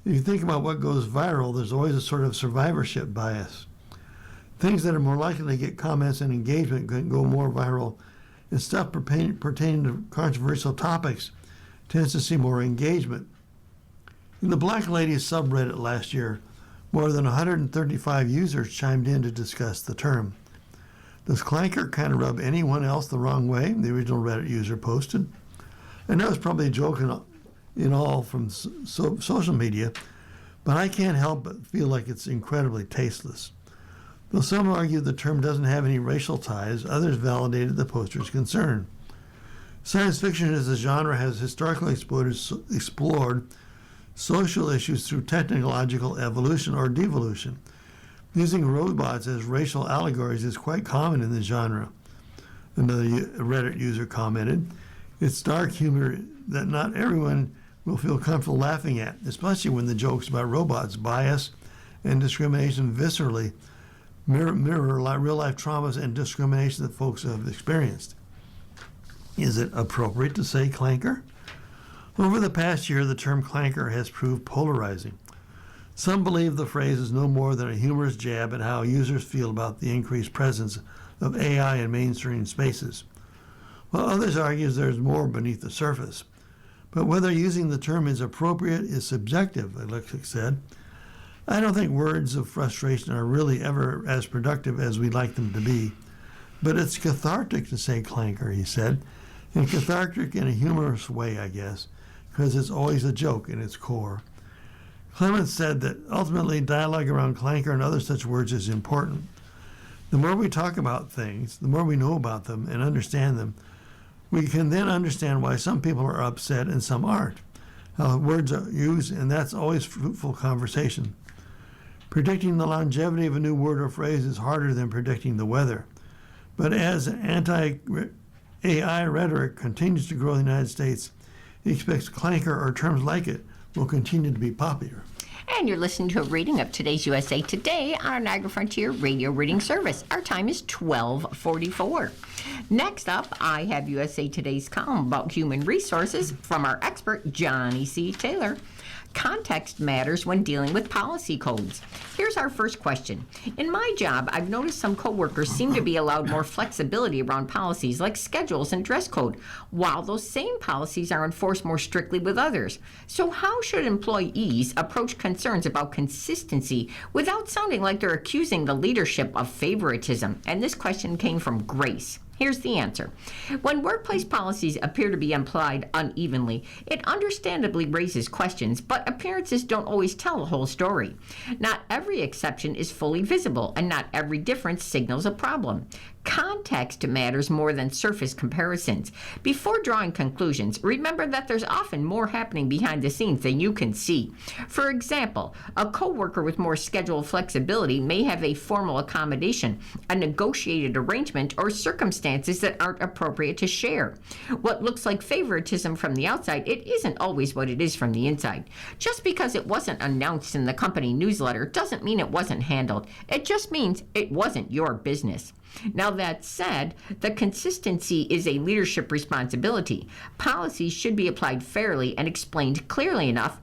If you think about what goes viral, there's always a sort of survivorship bias. Things that are more likely to get comments and engagement can go more viral, and stuff pertaining to controversial topics tends to see more engagement." In the Black Ladies subreddit last year, more than 135 users chimed in to discuss the term. Does clanker kind of rub anyone else the wrong way? The original Reddit user posted. And that was probably a joke in all from social media, but I can't help but feel like it's incredibly tasteless. Though some argue the term doesn't have any racial ties, others validated the poster's concern. Science fiction as a genre has historically explored social issues through technological evolution or devolution. Using robots as racial allegories is quite common in the genre. Another Reddit user commented, "It's dark humor that not everyone will feel comfortable laughing at, especially when the jokes about robots, bias, and discrimination viscerally mirror real-life traumas and discrimination that folks have experienced." Is it appropriate to say clanker? Over the past year, the term clanker has proved polarizing. Some believe the phrase is no more than a humorous jab at how users feel about the increased presence of AI in mainstream spaces, while others argue there's more beneath the surface. But whether using the term is appropriate is subjective, Alexic said. I don't think words of frustration are really ever as productive as we'd like them to be, but it's cathartic to say clanker, he said, and cathartic in a humorous way, I guess, because it's always a joke in its core. Clements said that ultimately dialogue around clanker and other such words is important. The more we talk about things, the more we know about them and understand them, we can then understand why some people are upset and some aren't, how words are used, and that's always fruitful conversation. Predicting the longevity of a new word or phrase is harder than predicting the weather. But as anti-AI rhetoric continues to grow in the United States, he expects clanker or terms like it will continue to be popular. And you're listening to a reading of today's USA Today on our Niagara Frontier Radio Reading Service. Our time is 12:44. Next up, I have USA Today's column about human resources from our expert, Johnny C. Taylor. Context matters when dealing with policy codes. Here's our first question. In my job, I've noticed some coworkers seem to be allowed more flexibility around policies like schedules and dress code, while those same policies are enforced more strictly with others. So how should employees approach concerns about consistency without sounding like they're accusing the leadership of favoritism? And this question came from Grace. Here's the answer. When workplace policies appear to be applied unevenly, it understandably raises questions, but appearances don't always tell the whole story. Not every exception is fully visible, and not every difference signals a problem. Context matters more than surface comparisons. Before drawing conclusions, remember that there's often more happening behind the scenes than you can see. For example, a coworker with more schedule flexibility may have a formal accommodation, a negotiated arrangement, or circumstances that aren't appropriate to share. What looks like favoritism from the outside, it isn't always what it is from the inside. Just because it wasn't announced in the company newsletter doesn't mean it wasn't handled. It just means it wasn't your business. Now, that said, the consistency is a leadership responsibility. Policies should be applied fairly and explained clearly enough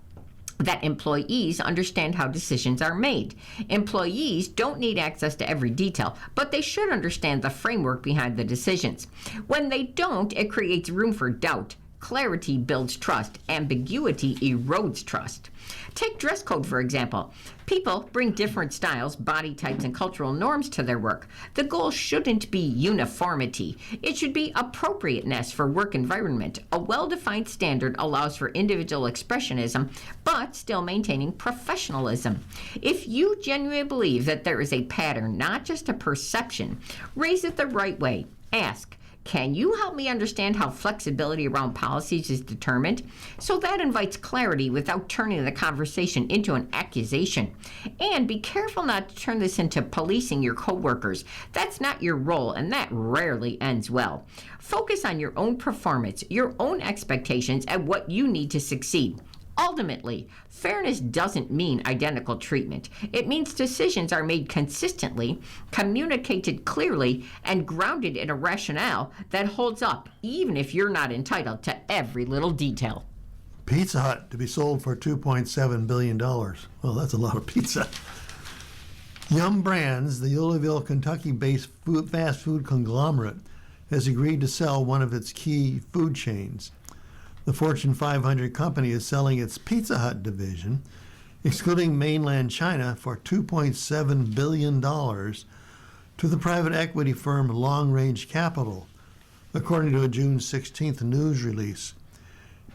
that employees understand how decisions are made. Employees don't need access to every detail, but they should understand the framework behind the decisions. When they don't, it creates room for doubt. Clarity builds trust. Ambiguity erodes trust. Take dress code, for example. People bring different styles, body types, and cultural norms to their work. The goal shouldn't be uniformity. It should be appropriateness for work environment. A well-defined standard allows for individual expressionism, but still maintaining professionalism. If you genuinely believe that there is a pattern, not just a perception, raise it the right way. Ask, can you help me understand how flexibility around policies is determined? So that invites clarity without turning the conversation into an accusation. And be careful not to turn this into policing your coworkers. That's not your role, and that rarely ends well. Focus on your own performance, your own expectations, and what you need to succeed. Ultimately, fairness doesn't mean identical treatment. It means decisions are made consistently, communicated clearly, and grounded in a rationale that holds up, even if you're not entitled to every little detail. Pizza Hut to be sold for $2.7 billion. Well, that's a lot of pizza. Yum Brands, the Louisville, Kentucky-based fast food conglomerate, has agreed to sell one of its key food chains. The Fortune 500 company is selling its Pizza Hut division, excluding mainland China, for $2.7 billion to the private equity firm Long Range Capital, according to a June 16th news release.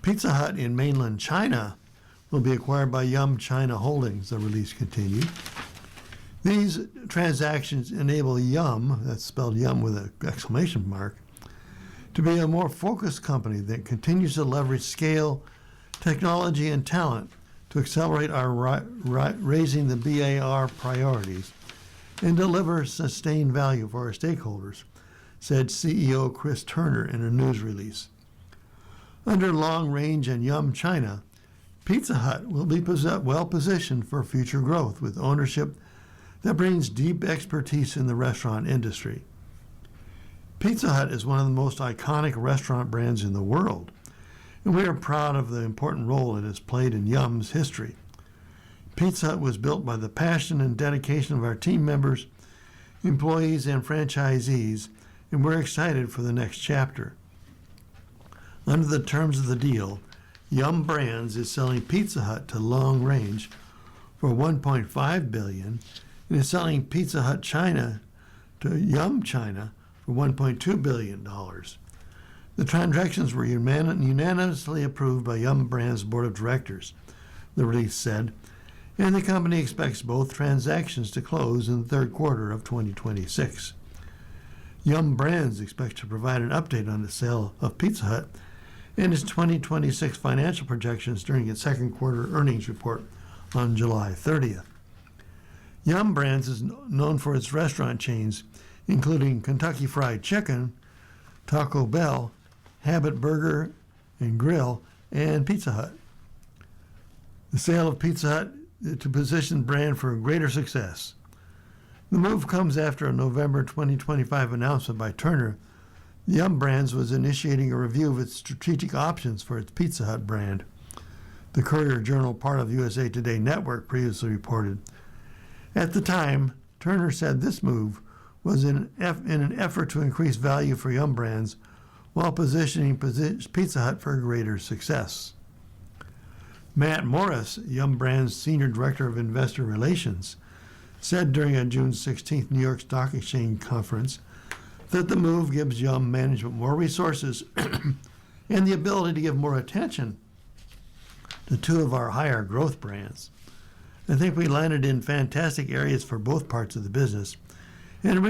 Pizza Hut in mainland China will be acquired by Yum China Holdings, the release continued. These transactions enable Yum, that's spelled Yum with an exclamation mark, to be a more focused company that continues to leverage scale, technology, and talent to accelerate our raising the BAR priorities and deliver sustained value for our stakeholders, said CEO Chris Turner in a news release. Under Long Range and Yum China, Pizza Hut will be well positioned for future growth with ownership that brings deep expertise in the restaurant industry. Pizza Hut is one of the most iconic restaurant brands in the world, and we are proud of the important role it has played in Yum's history. Pizza Hut was built by the passion and dedication of our team members, employees, and franchisees, and we're excited for the next chapter. Under the terms of the deal, Yum Brands is selling Pizza Hut to Long Range for $1.5 billion and is selling Pizza Hut China to Yum China for $1.2 billion. The transactions were unanimously approved by Yum Brands' board of directors, the release said, and the company expects both transactions to close in the third quarter of 2026. Yum Brands expects to provide an update on the sale of Pizza Hut and its 2026 financial projections during its second quarter earnings report on July 30th. Yum Brands is known for its restaurant chains, including Kentucky Fried Chicken, Taco Bell, Habit Burger and Grill, and Pizza Hut. The sale of Pizza Hut to position brand for greater success. The move comes after a November 2025 announcement by Turner. Yum Brands was initiating a review of its strategic options for its Pizza Hut brand. The Courier-Journal, part of USA Today Network, previously reported. At the time, Turner said this move was in an effort to increase value for Yum Brands while positioning Pizza Hut for greater success. Matt Morris, Yum Brands' Senior Director of Investor Relations, said during a June 16th New York Stock Exchange conference that the move gives Yum management more resources and the ability to give more attention to two of our higher growth brands. I think we landed in fantastic areas for both parts of the business, and it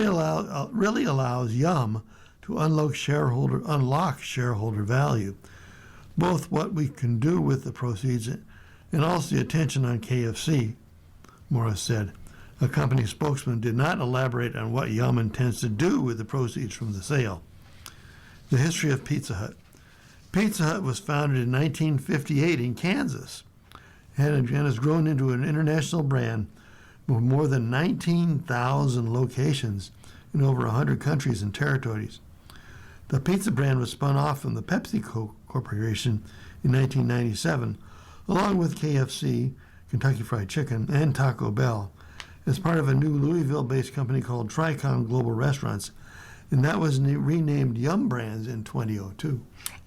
really allows Yum to unlock shareholder value, both what we can do with the proceeds and also the attention on KFC, Morris said. A company spokesman did not elaborate on what Yum intends to do with the proceeds from the sale. The history of Pizza Hut. Pizza Hut was founded in 1958 in Kansas and has grown into an international brand with more than 19,000 locations in over 100 countries and territories. The pizza brand was spun off from the PepsiCo Corporation in 1997, along with KFC, Kentucky Fried Chicken, and Taco Bell, as part of a new Louisville-based company called Tricon Global Restaurants, and that was renamed Yum Brands in 2002.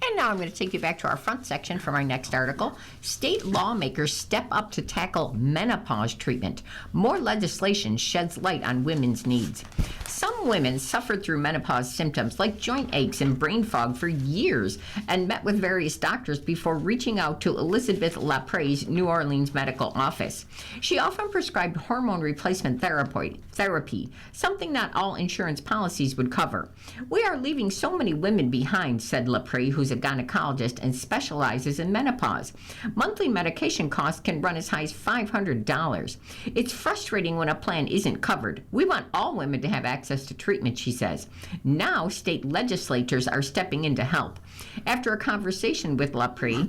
And now I'm going to take you back to our front section from our next article. State lawmakers step up to tackle menopause treatment. More legislation sheds light on women's needs. Some women suffered through menopause symptoms like joint aches and brain fog for years and met with various doctors before reaching out to Elizabeth Lapre's New Orleans medical office. She often prescribed hormone replacement therapy, something not all insurance policies would cover. We are leaving so many women behind, said Lapre, who's a gynecologist and specializes in menopause. Monthly medication costs can run as high as $500. It's frustrating when a plan isn't covered. We want all women to have access to treatment, she says. Now state legislators are stepping in to help. After a conversation with Lapre,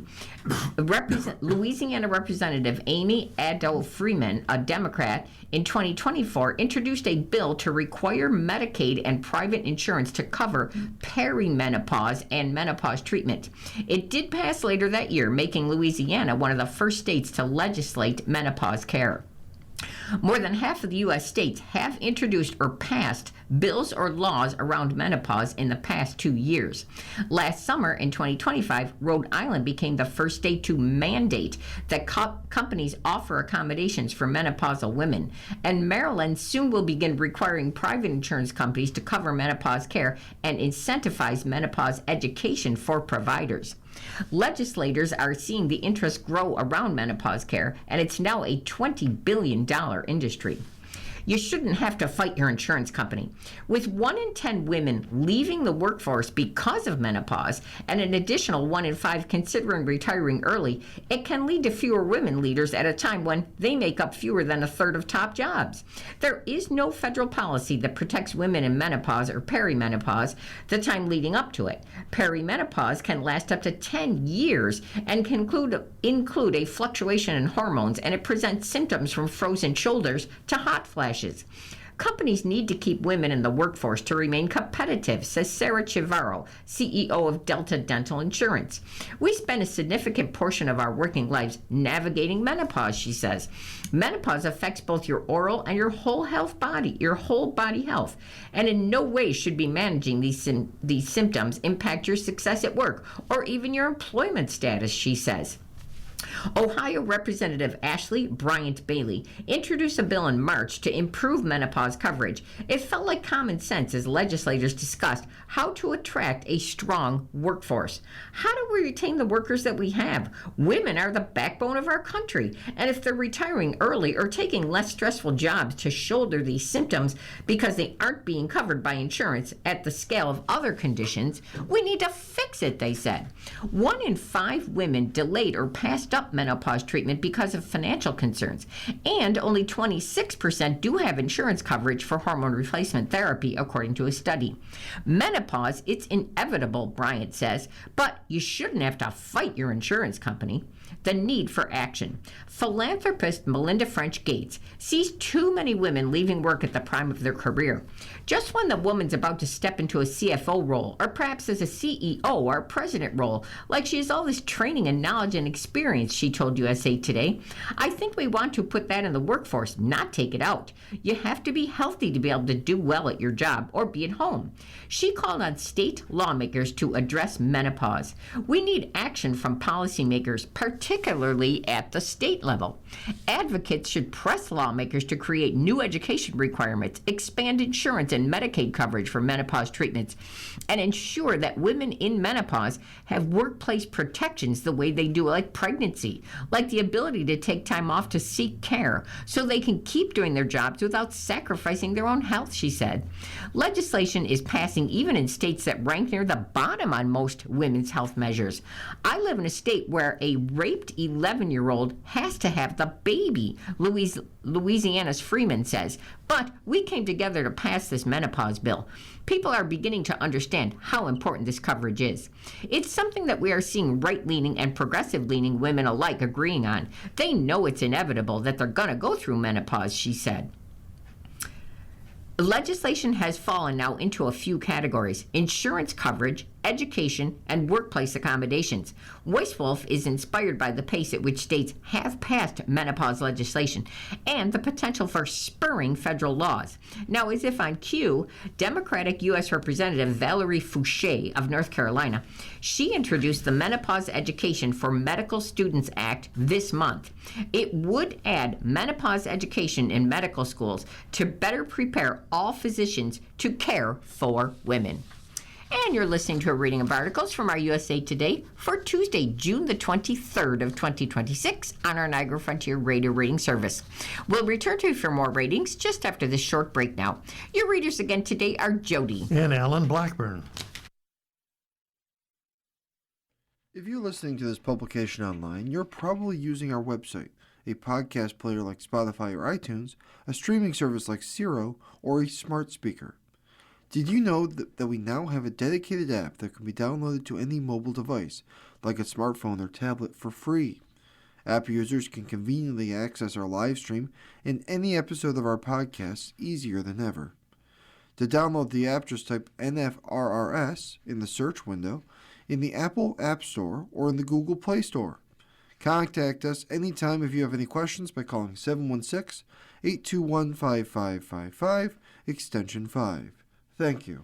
Louisiana Representative Amy Ado Freeman, a Democrat, in 2024 introduced a bill to require Medicaid and private insurance to cover perimenopause and menopause treatment. It did pass later that year, making Louisiana one of the first states to legislate menopause care. More than half of the U.S. states have introduced or passed bills or laws around menopause in the past 2 years. Last summer, in 2025, Rhode Island became the first state to mandate that companies offer accommodations for menopausal women, and Maryland soon will begin requiring private insurance companies to cover menopause care and incentivize menopause education for providers. Legislators are seeing the interest grow around menopause care, and it's now a $20 billion industry. You shouldn't have to fight your insurance company. With 1 in 10 women leaving the workforce because of menopause and an additional 1 in 5 considering retiring early, it can lead to fewer women leaders at a time when they make up fewer than a third of top jobs. There is no federal policy that protects women in menopause or perimenopause, the time leading up to it. Perimenopause can last up to 10 years and can include a fluctuation in hormones, and it presents symptoms from frozen shoulders to hot flashes. Companies need to keep women in the workforce to remain competitive, says Sarah Chivaro, CEO of Delta Dental Insurance. We spend a significant portion of our working lives navigating menopause, she says. Menopause affects both your oral and your whole body health, and in no way should be managing these symptoms impact your success at work or even your employment status, she says. Ohio Representative Ashley Bryant Bailey introduced a bill in March to improve menopause coverage. It felt like common sense as legislators discussed how to attract a strong workforce. How do we retain the workers that we have? Women are the backbone of our country, and if they're retiring early or taking less stressful jobs to shoulder these symptoms because they aren't being covered by insurance at the scale of other conditions, we need to fix it, they said. 1 in 5 women delayed or passed up menopause treatment because of financial concerns, and only 26% do have insurance coverage for hormone replacement therapy, according to a study. Menopause, it's inevitable, Bryant says, but you shouldn't have to fight your insurance company. The need for action. Philanthropist Melinda French Gates sees too many women leaving work at the prime of their career. Just when the woman's about to step into a CFO role, or perhaps as a CEO or president role, like she has all this training and knowledge and experience, she told USA Today. I think we want to put that in the workforce, not take it out. You have to be healthy to be able to do well at your job or be at home. She called on state lawmakers to address menopause. We need action from policymakers, particularly at the state level. Advocates should press lawmakers to create new education requirements, expand insurance and Medicaid coverage for menopause treatments, and ensure that women in menopause have workplace protections the way they do like pregnancy, like the ability to take time off to seek care so they can keep doing their jobs without sacrificing their own health, she said. Legislation is passing even in states that rank near the bottom on most women's health measures. I live in a state where a raped 11-year-old has to have the baby, Louisiana's Freeman says. But we came together to pass this menopause bill. People are beginning to understand how important this coverage is. It's something that we are seeing right-leaning and progressive-leaning women alike agreeing on. They know it's inevitable that they're going to go through menopause, she said. Legislation has fallen now into a few categories: insurance coverage, education, and workplace accommodations. VoiceWolf is inspired by the pace at which states have passed menopause legislation and the potential for spurring federal laws. Now, as if on cue, Democratic U.S. Representative Valerie Fouché of North Carolina, she introduced the Menopause Education for Medical Students Act this month. It would add menopause education in medical schools to better prepare all physicians to care for women. And you're listening to a reading of articles from our USA Today for Tuesday, June the 23rd of 2026 on our Niagara Frontier Radio Reading Service. We'll return to you for more ratings just after this short break now. Your readers again today are Jody and Alan Blackburn. If you're listening to this publication online, you're probably using our website, a podcast player like Spotify or iTunes, a streaming service like Siro, or a smart speaker. Did you know that we now have a dedicated app that can be downloaded to any mobile device, like a smartphone or tablet, for free? App users can conveniently access our live stream and any episode of our podcast easier than ever. To download the app, just type NFRRS in the search window in the Apple App Store or in the Google Play Store. Contact us anytime if you have any questions by calling 716-821-5555, extension 5. Thank you.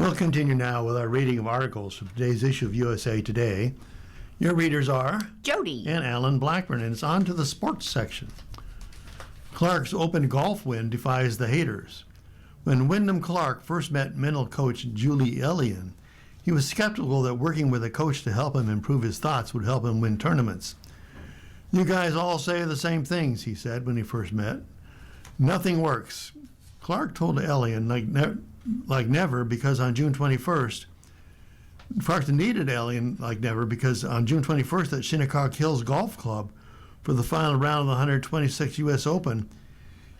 We'll continue now with our reading of articles from today's issue of USA Today. Your readers are Jody. and Alan Blackburn, and it's on to the sports section. Clark's Open golf win defies the haters. When Wyndham Clark first met mental coach Julie Elliott, he was skeptical that working with a coach to help him improve his thoughts would help him win tournaments. You guys all say the same things, he said when he first met. Nothing works. Clark told Elliott like never because on June 21st, Clark needed Elliott like never because on June 21st at Shinnecock Hills Golf Club for the final round of the 126 U.S. Open,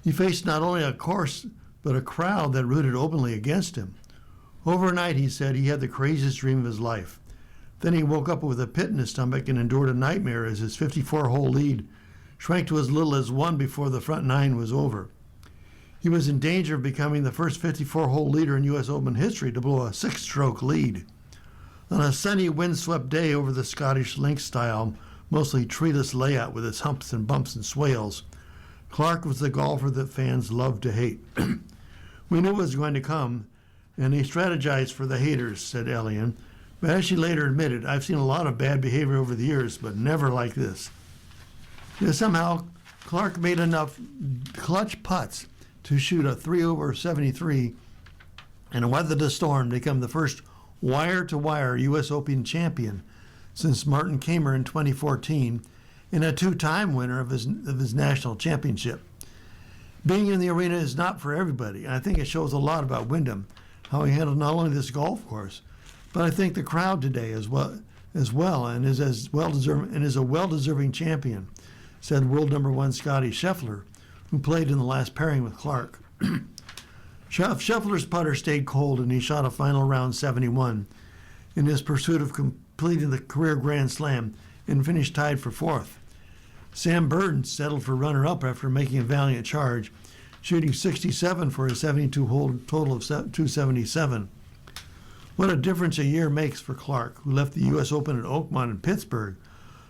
he faced not only a course but a crowd that rooted openly against him. Overnight, he said, he had the craziest dream of his life. Then he woke up with a pit in his stomach and endured a nightmare as his 54-hole lead shrank to as little as one before the front nine was over. He was in danger of becoming the first 54-hole leader in U.S. Open history to blow a six-stroke lead. On a sunny, windswept day over the Scottish links-style, mostly treeless layout with its humps and bumps and swales, Clark was the golfer that fans loved to hate. We knew it was going to come, and he strategized for the haters, said Elliott. But as she later admitted, I've seen a lot of bad behavior over the years, but never like this. Yet somehow, Clark made enough clutch putts to shoot a 3 over 73 and weather the storm to become the first wire-to-wire U.S. Open champion since Martin Kamer in 2014 and a two-time winner of his national championship. Being in the arena is not for everybody. I think it shows a lot about Wyndham, how he handled not only this golf course, but I think the crowd today as well, and is a well-deserving champion, said world number one Scotty Scheffler, who played in the last pairing with Clark. Scheffler's putter stayed cold, and he shot a final round 71 in his pursuit of completing the career Grand Slam and finished tied for fourth. Sam Burden settled for runner-up after making a valiant charge, shooting 67 for his 72-hole total of 277. What a difference a year makes for Clark, who left the U.S. Open at Oakmont in Pittsburgh,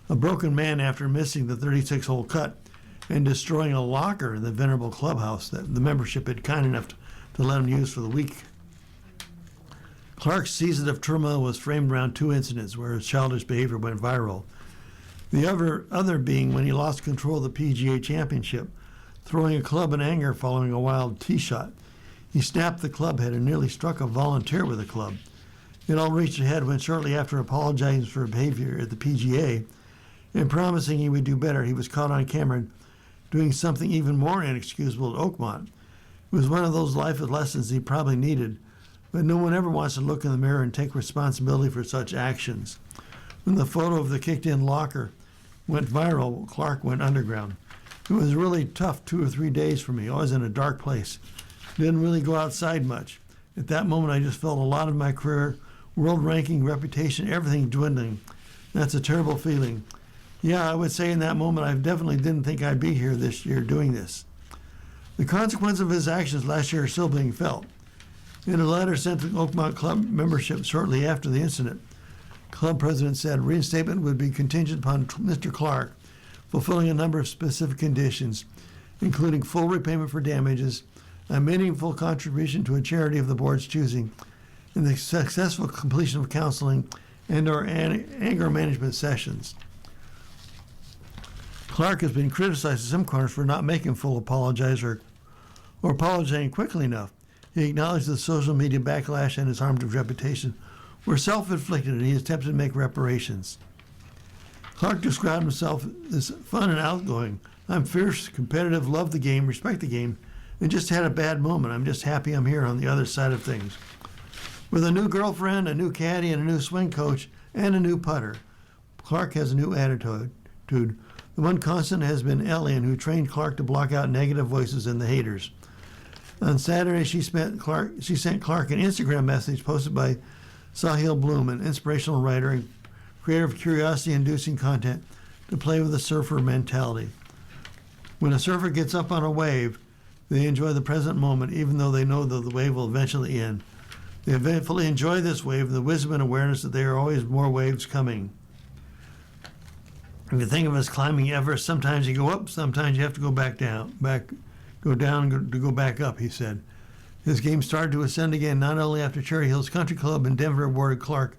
a broken man after missing the 36-hole cut and destroying a locker in the venerable clubhouse that the membership had kind enough to let him use for the week. Clark's season of turmoil was framed around two incidents where his childish behavior went viral. The other being when he lost control of the PGA Championship, throwing a club in anger following a wild tee shot. He snapped the club head and nearly struck a volunteer with the club. It all reached a head when shortly after apologizing for behavior at the PGA and promising he would do better, he was caught on camera doing something even more inexcusable at Oakmont. It was one of those life lessons he probably needed, but no one ever wants to look in the mirror and take responsibility for such actions. When the photo of the kicked-in locker went viral, Clark went underground. It was a really tough 2 or 3 days for me. I was in a dark place. Didn't really go outside much. At that moment, I just felt a lot of my career, world ranking, reputation, everything dwindling. That's a terrible feeling. Yeah, I would say in that moment, I definitely didn't think I'd be here this year doing this. The consequences of his actions last year are still being felt. In a letter sent to Oakmont Club membership shortly after the incident, club president said reinstatement would be contingent upon Mr. Clark fulfilling a number of specific conditions, including full repayment for damages, a meaningful contribution to a charity of the board's choosing, and the successful completion of counseling and/or anger management sessions. Clark has been criticized in some corners for not making full apologies or apologizing quickly enough. He acknowledged the social media backlash and his harm to his reputation were self-inflicted, and he attempted to make reparations. Clark described himself as fun and outgoing. I'm fierce, competitive, love the game, respect the game, and just had a bad moment. I'm just happy I'm here on the other side of things. With a new girlfriend, a new caddy, and a new swing coach, and a new putter, Clark has a new attitude. The one constant has been Elliott, who trained Clark to block out negative voices and the haters. On Saturday, she sent Clark an Instagram message posted by Sahil Bloom, an inspirational writer and creator of curiosity-inducing content, to play with the surfer mentality. When a surfer gets up on a wave, they enjoy the present moment, even though they know that the wave will eventually end. They fully enjoy this wave, the wisdom and awareness that there are always more waves coming. If you think of us climbing Everest, sometimes you go up, sometimes you have to go back down, to go back up, he said. His game started to ascend again not only after Cherry Hills Country Club in Denver awarded Clark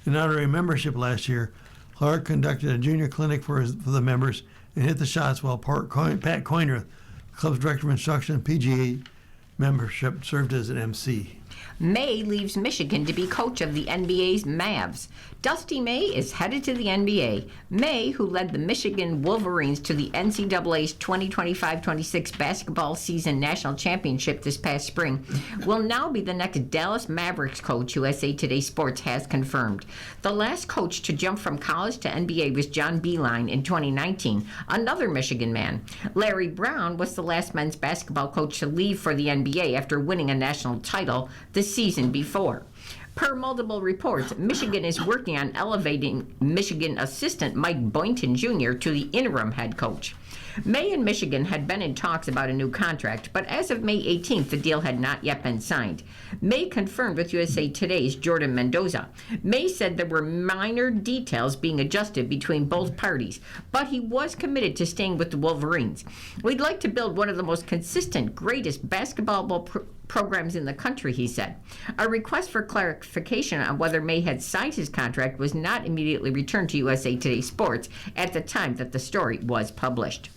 an honorary membership last year. Clark conducted a junior clinic for the members and hit the shots while Pat Coiner, the club's director of instruction and PGA membership, served as an MC. May leaves Michigan to be coach of the NBA's Mavs. Dusty May is headed to the NBA. May, who led the Michigan Wolverines to the NCAA's 2025-26 basketball season national championship this past spring, will now be the next Dallas Mavericks coach, USA Today Sports has confirmed. The last coach to jump from college to NBA was John Beilein in 2019, another Michigan man. Larry Brown was the last men's basketball coach to leave for the NBA after winning a national title the season before. Per multiple reports, Michigan is working on elevating Michigan assistant Mike Boynton Jr. to the interim head coach. May and Michigan had been in talks about a new contract, but as of May 18th, the deal had not yet been signed. May confirmed with USA Today's Jordan Mendoza. May said there were minor details being adjusted between both parties, but he was committed to staying with the Wolverines. We'd like to build one of the most consistent, greatest basketball programs in the country, he said. A request for clarification on whether May had signed his contract was not immediately returned to USA Today Sports at the time that the story was published.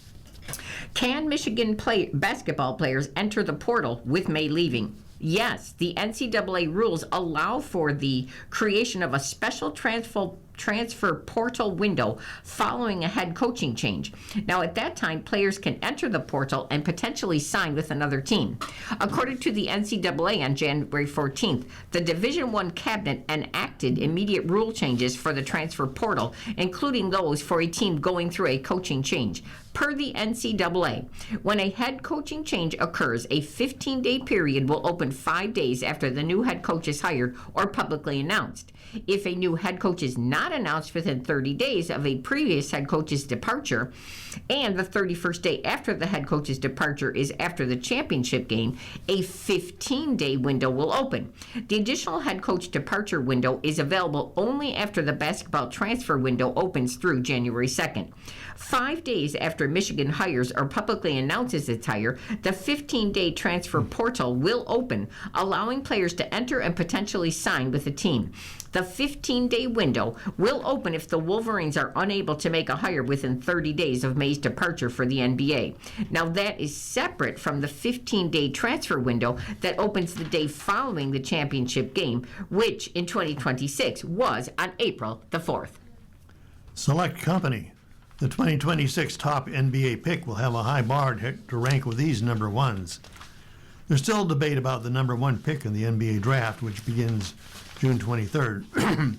Can Michigan basketball players enter the portal with May leaving? Yes, the NCAA rules allow for the creation of a special transfer portal window following a head coaching change. Now, at that time, players can enter the portal and potentially sign with another team. According to the NCAA on January 14th, the Division I cabinet enacted immediate rule changes for the transfer portal, including those for a team going through a coaching change. Per the NCAA, when a head coaching change occurs, a 15-day period will open 5 days after the new head coach is hired or publicly announced. If a new head coach is not announced within 30 days of a previous head coach's departure, and the 31st day after the head coach's departure is after the championship game, a 15-day window will open. The additional head coach departure window is available only after the basketball transfer window opens through January 2nd. 5 days after Michigan hires or publicly announces its hire, the 15-day transfer portal will open, allowing players to enter and potentially sign with a team. The 15-day window will open if the Wolverines are unable to make a hire within 30 days of May's departure for the NBA. Now, that is separate from the 15-day transfer window that opens the day following the championship game, which in 2026 was on April the 4th. Select company. The 2026 top NBA pick will have a high bar to rank with these number ones. There's still debate about the number one pick in the NBA draft, which begins June 23rd.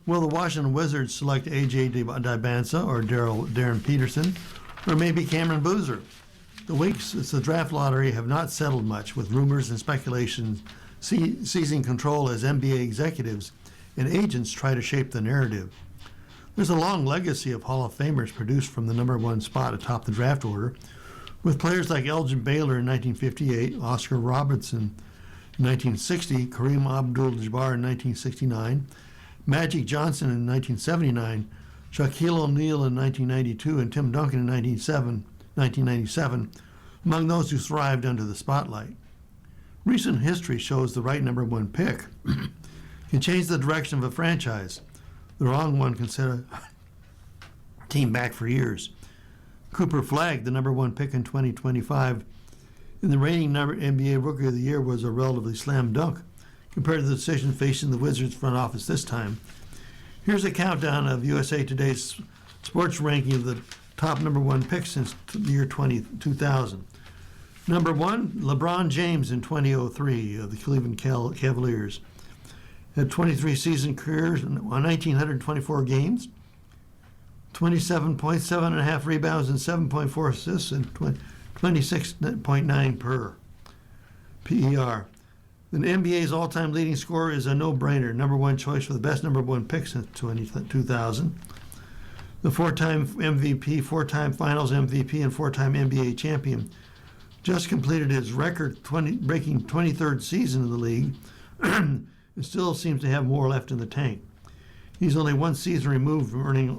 Will the Washington Wizards select A.J. Dybantsa or Darren Peterson, or maybe Cameron Boozer? The weeks since the draft lottery have not settled much, with rumors and speculations seizing control as NBA executives and agents try to shape the narrative. There's a long legacy of Hall of Famers produced from the number one spot atop the draft order, with players like Elgin Baylor in 1958, Oscar Robertson in 1960, Kareem Abdul-Jabbar in 1969, Magic Johnson in 1979, Shaquille O'Neal in 1992, and Tim Duncan in 1997, among those who thrived under the spotlight. Recent history shows the right number one pick can change the direction of a franchise. The wrong one can set a team back for years. Cooper Flagg, the number one pick in 2025, and the reigning NBA Rookie of the Year, was a relatively slam dunk compared to the decision facing the Wizards front office this time. Here's a countdown of USA Today's sports ranking of the top number one picks since the year 2000. Number one, LeBron James in 2003 of the Cleveland Cavaliers. Had 23 season careers on 1,924 games, 27 points, 7.5 rebounds, and 7.4 assists, and 26.9 per PER. The NBA's all-time leading scorer is a no-brainer, number one choice for the best number one pick since 2000. The four-time MVP, four-time Finals MVP, and four-time NBA champion just completed his record-breaking 23rd season in the league. And still seems to have more left in the tank. He's only one season removed from earning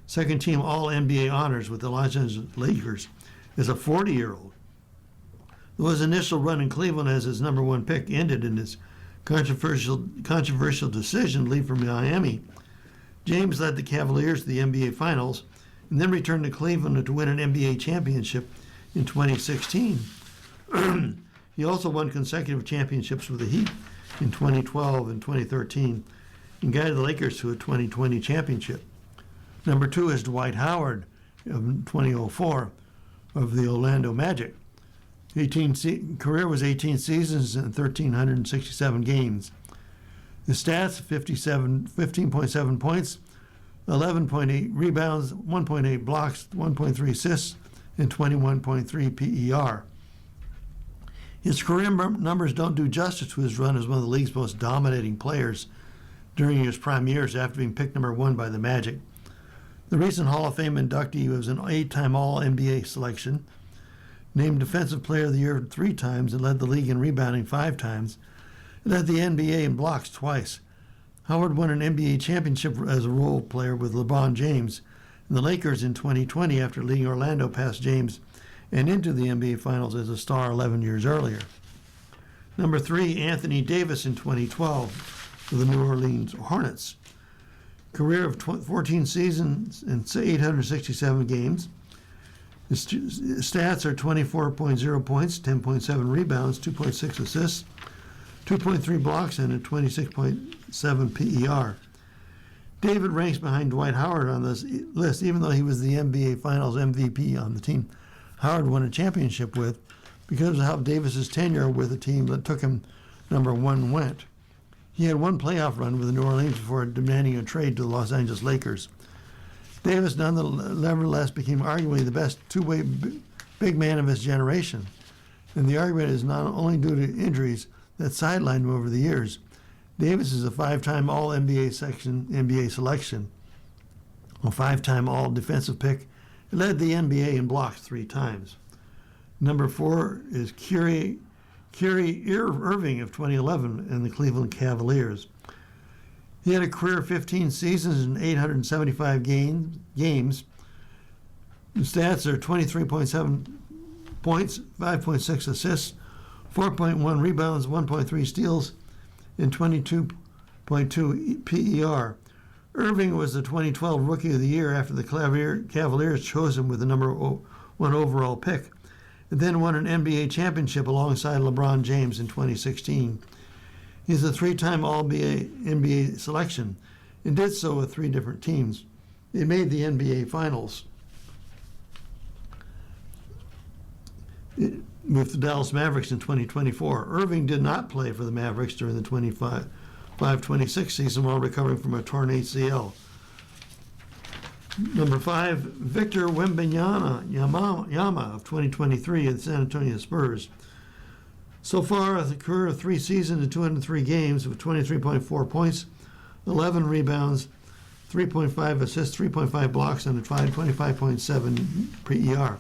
second-team All-NBA honors with the Los Angeles Lakers as a 40-year-old. Though his initial run in Cleveland as his number one pick ended in his controversial decision to leave for Miami, James led the Cavaliers to the NBA Finals and then returned to Cleveland to win an NBA championship in 2016. He also won consecutive championships with the Heat in 2012 and 2013 and guided the Lakers to a 2020 championship. Number 2 is Dwight Howard of 2004 of the Orlando Magic. Career was 18 seasons and 1,367 games. His stats: 15.7 points, 11.8 rebounds, 1.8 blocks, 1.3 assists, and 21.3 PER. His career numbers don't do justice to his run as one of the league's most dominating players during his prime years after being picked number 1 by the Magic. The recent Hall of Fame inductee was an 8-time All-NBA selection, named Defensive Player of the Year 3 times, and led the league in rebounding 5 times, and led the NBA in blocks twice. Howard won an NBA championship as a role player with LeBron James and the Lakers in 2020 after leading Orlando past James and into the NBA Finals as a star 11 years earlier. Number 3, Anthony Davis in 2012 for the New Orleans Hornets. Career of 14 seasons and 867 games. His stats are 24.0 points, 10.7 rebounds, 2.6 assists, 2.3 blocks, and a 26.7 PER. David ranks behind Dwight Howard on this list, even though he was the NBA Finals MVP on the team Howard won a championship with, because of how Davis's tenure with the team that took him number 1 went. He had one playoff run with the New Orleans before demanding a trade to the Los Angeles Lakers. Davis nevertheless became arguably the best two-way big man of his generation, and the argument is not only due to injuries that sidelined him over the years. Davis is a 5-time All-NBA selection, a 5-time All-Defensive pick. He led the NBA in blocks 3 times. Number 4 is Kyrie Irving of 2011 and the Cleveland Cavaliers. He had a career of 15 seasons and 875 games. His stats are 23.7 points, 5.6 assists, 4.1 rebounds, 1.3 steals, and 22.2 PER. Irving was the 2012 Rookie of the Year after the Cavaliers chose him with the number 1 overall pick, and then won an NBA championship alongside LeBron James in 2016. He's a 3-time All-NBA selection and did so with 3 different teams. They made the NBA Finals with the Dallas Mavericks in 2024. Irving did not play for the Mavericks during the 25-26 season while recovering from a torn ACL. Number 5, Victor Wembanyama of 2023 in San Antonio Spurs. So far, a career of 3 seasons and 203 games with 23.4 points, 11 rebounds, 3.5 assists, 3.5 blocks, and a 25.7 PER.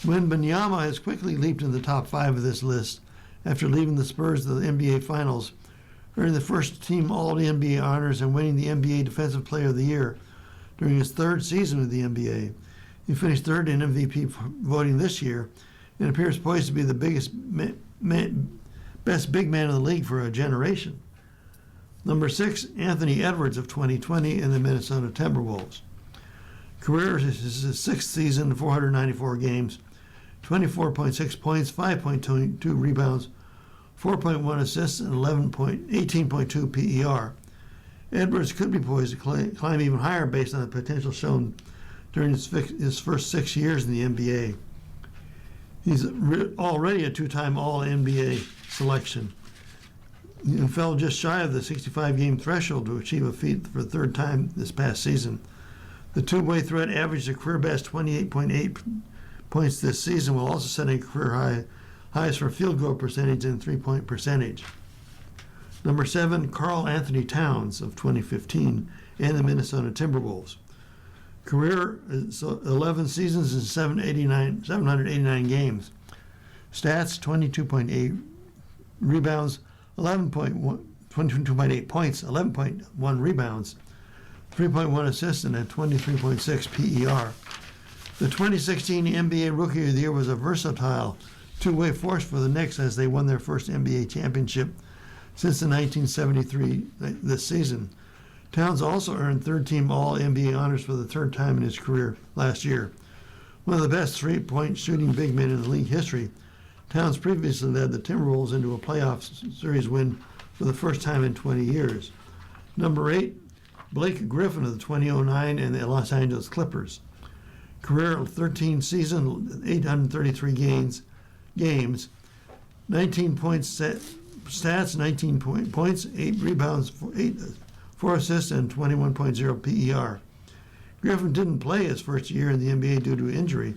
Wembanyama has quickly leaped in the top 5 of this list after leaving the Spurs to the NBA Finals, earning the first team All-NBA honors and winning the NBA Defensive Player of the Year during his 3rd season with the NBA. He finished 3rd in MVP voting this year and appears poised to be the best big man in the league for a generation. Number 6, Anthony Edwards of 2020 and the Minnesota Timberwolves. Career is his 6th season, 494 games, 24.6 points, 5.2 rebounds, 4.1 assists, and 18.2 PER. Edwards could be poised to climb even higher based on the potential shown during his first 6 years in the NBA. He's already a 2-time All-NBA selection. He fell just shy of the 65-game threshold to achieve a feat for the 3rd time this past season. The two-way threat averaged a career-best 28.8 points this season, while also setting career highs for field goal percentage and 3-point percentage. Number 7, Karl Anthony Towns of 2015 and the Minnesota Timberwolves. Career is 11 seasons and 789 games. Stats: 22.8 rebounds, 22.8 points, 11.1 rebounds, 3.1 assists, and a 23.6 PER. The 2016 NBA Rookie of the Year was a versatile two-way force for the Knicks as they won their first NBA championship since the 1973 this season. Towns also earned third-team All-NBA honors for the third time in his career last year. One of the best three-point shooting big men in the league history, Towns previously led the Timberwolves into a playoff series win for the first time in 20 years. Number 8, Blake Griffin of the 2009 and the Los Angeles Clippers. Career 13 season, 833 games, 19 points stats, 19 points, 8 rebounds, 4 assists, and 21.0 PER. Griffin didn't play his first year in the NBA due to injury,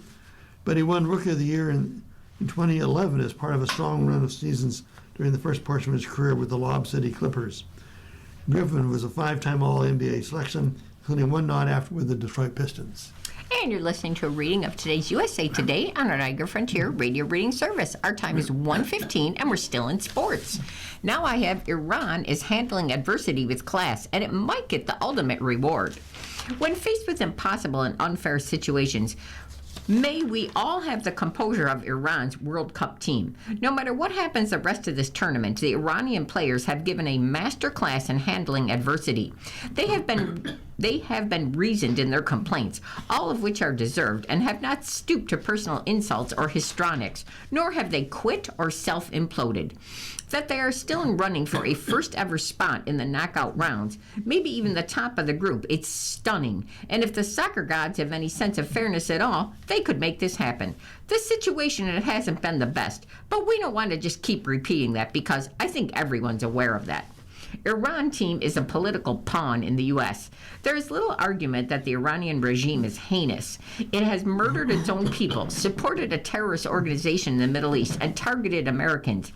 but he won Rookie of the Year in 2011 as part of a strong run of seasons during the first portion of his career with the Lob City Clippers. Griffin was a 5-time All-NBA selection, including one nod after with the Detroit Pistons. And you're listening to a reading of today's USA Today on our Niagara Frontier Radio Reading Service. Our time is 1:15 and we're still in sports. Now I have Iran is handling adversity with class, and it might get the ultimate reward. When faced with impossible and unfair situations, may we all have the composure of Iran's World Cup team. No matter what happens the rest of this tournament, the Iranian players have given a master class in handling adversity. They have been reasoned in their complaints, all of which are deserved, and have not stooped to personal insults or histrionics, nor have they quit or self-imploded. That they are still in running for a first-ever spot in the knockout rounds, maybe even the top of the group, it's stunning. And if the soccer gods have any sense of fairness at all, they could make this happen. This situation, it hasn't been the best, but we don't want to just keep repeating that because I think everyone's aware of that. Iran team is a political pawn in the U.S. There is little argument that the Iranian regime is heinous. It has murdered its own people, supported a terrorist organization in the Middle East, and targeted Americans.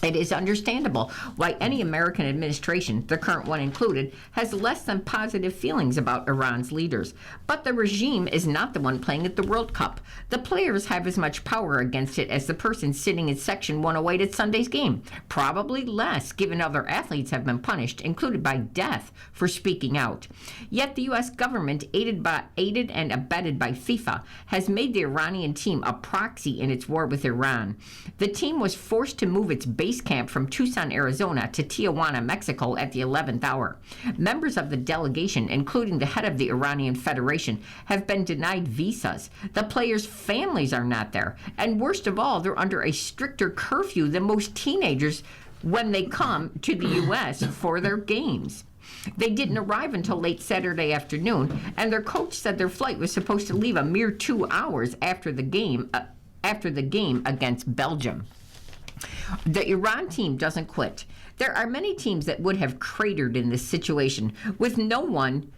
It is understandable why any American administration, the current one included, has less than positive feelings about Iran's leaders. But the regime is not the one playing at the World Cup. The players have as much power against it as the person sitting in Section 108 at Sunday's game. Probably less, given other athletes have been punished, included by death, for speaking out. Yet the U.S. government, aided and abetted by FIFA, has made the Iranian team a proxy in its war with Iran. The team was forced to move its base camp from Tucson, Arizona to Tijuana, Mexico at the 11th hour. Members of the delegation, including the head of the Iranian Federation, have been denied visas. The players' families are not there. And worst of all, they're under a stricter curfew than most teenagers when they come to the U.S. for their games. They didn't arrive until late Saturday afternoon, and their coach said their flight was supposed to leave a mere 2 hours after the game against Belgium. The Iran team doesn't quit. There are many teams that would have cratered in this situation, with no one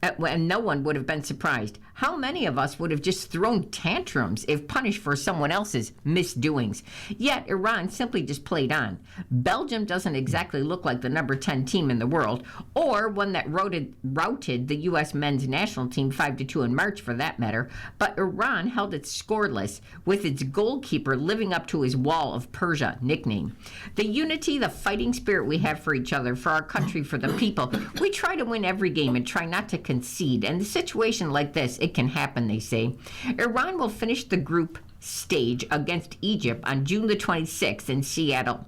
would have been surprised. How many of us would have just thrown tantrums if punished for someone else's misdoings? Yet Iran simply just played on. Belgium doesn't exactly look like the number 10 team in the world, or one that routed the U.S. men's national team 5-2 in March for that matter, but Iran held it scoreless, with its goalkeeper living up to his Wall of Persia nickname. The unity, the fighting spirit we have for each other, for our country, for the people, we try to win every game and try not to concede, and a situation like this, it can happen, they say. Iran will finish the group stage against Egypt on June the 26th in Seattle.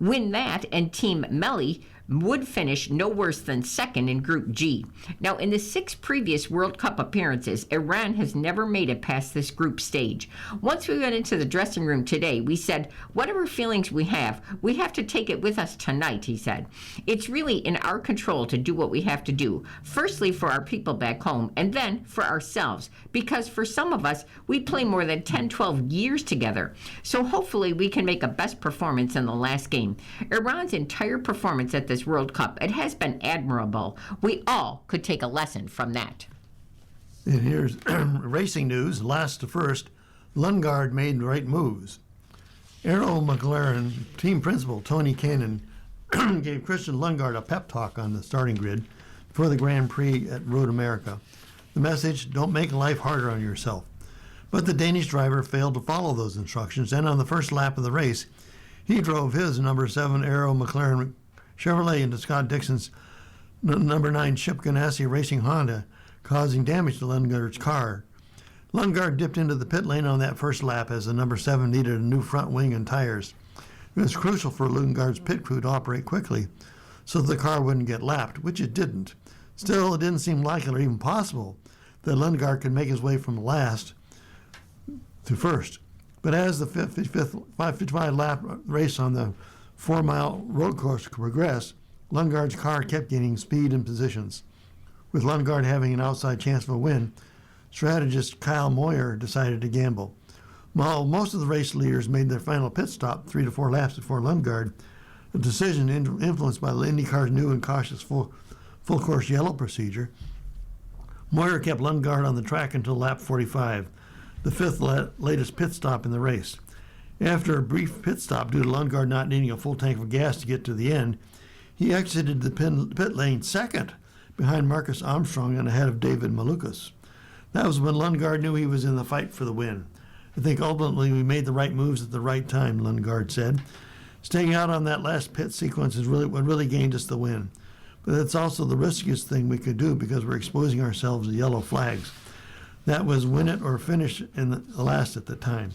Win that, and Team Melli would finish no worse than second in Group G. Now, in the 6 previous World Cup appearances, Iran has never made it past this group stage. Once we went into the dressing room today, we said, whatever feelings we have to take it with us tonight, he said. It's really in our control to do what we have to do, firstly for our people back home, and then for ourselves, because for some of us, we play more than 10, 12 years together. So hopefully we can make a best performance in the last game. Iran's entire performance at this World Cup, it has been admirable. We all could take a lesson from that. And here's racing news. Last to first, Lundgaard made right moves. Arrow McLaren team principal Tony Kanaan gave Christian Lundgaard a pep talk on the starting grid for the Grand Prix at Road America. The message, don't make life harder on yourself. But the Danish driver failed to follow those instructions, and on the first lap of the race, he drove his number 7 Arrow McLaren Chevrolet into Scott Dixon's number 9 Chip Ganassi Racing Honda, causing damage to Lundgaard's car. Lundgaard dipped into the pit lane on that first lap as the number 7 needed a new front wing and tires. It was crucial for Lundgaard's pit crew to operate quickly so the car wouldn't get lapped, which it didn't. Still, it didn't seem likely or even possible that Lundgaard could make his way from last to first. But as the 55 lap race on the 4-mile road course progressed, Lundgaard's car kept gaining speed and positions. With Lundgaard having an outside chance of a win, strategist Kyle Moyer decided to gamble. While most of the race leaders made their final pit stop 3 to 4 laps before Lundgaard, a decision influenced by the IndyCar's new and cautious full course yellow procedure, Moyer kept Lundgaard on the track until lap 45, the fifth latest pit stop in the race. After a brief pit stop due to Lundgaard not needing a full tank of gas to get to the end, he exited the pit lane second behind Marcus Armstrong and ahead of David Malukas. That was when Lundgaard knew he was in the fight for the win. I think ultimately we made the right moves at the right time, Lundgaard said. Staying out on that last pit sequence is what really gained us the win. But it's also the riskiest thing we could do because we're exposing ourselves to yellow flags. That was win it or finish in the last at the time.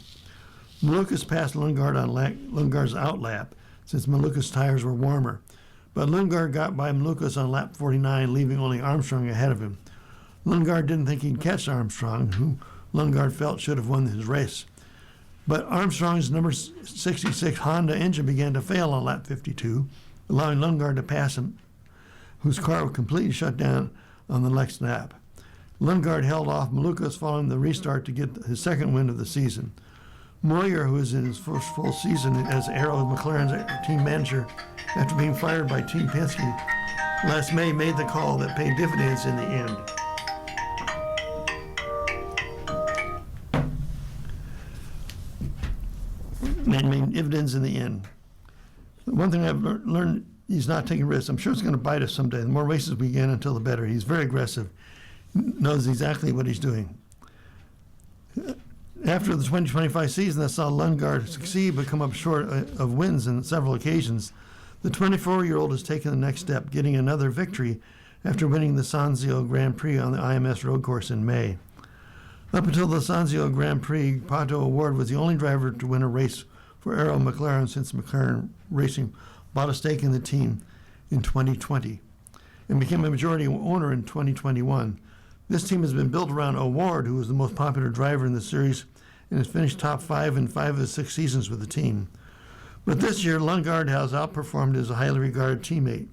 Malukas passed Lundgaard on Lundgaard's outlap since Malukas' tires were warmer. But Lundgaard got by Malukas on lap 49, leaving only Armstrong ahead of him. Lundgaard didn't think he'd catch Armstrong, who Lundgaard felt should have won his race. But Armstrong's number 66 Honda engine began to fail on lap 52, allowing Lundgaard to pass him, whose car was completely shut down on the next lap. Lundgaard held off Malukas following the restart to get his second win of the season. Moyer, who is in his first full season as Arrow McLaren's team manager after being fired by Team Penske last May, made the call that paid dividends in the end. Made dividends in the end. One thing I've learned, he's not taking risks. I'm sure it's going to bite us someday. The more races we get until the better. He's very aggressive, knows exactly what he's doing. After the 2025 season that saw Lundgaard succeed but come up short of wins on several occasions, the 24-year-old has taken the next step, getting another victory after winning the Sanzio Grand Prix on the IMS road course in May. Up until the Sanzio Grand Prix, Pato O'Ward was the only driver to win a race for Arrow McLaren since McLaren Racing bought a stake in the team in 2020 and became a majority owner in 2021. This team has been built around O'Ward, who was the most popular driver in the series and has finished top 5 in 5 of the 6 seasons with the team. But this year, Lundgaard has outperformed his highly regarded teammate,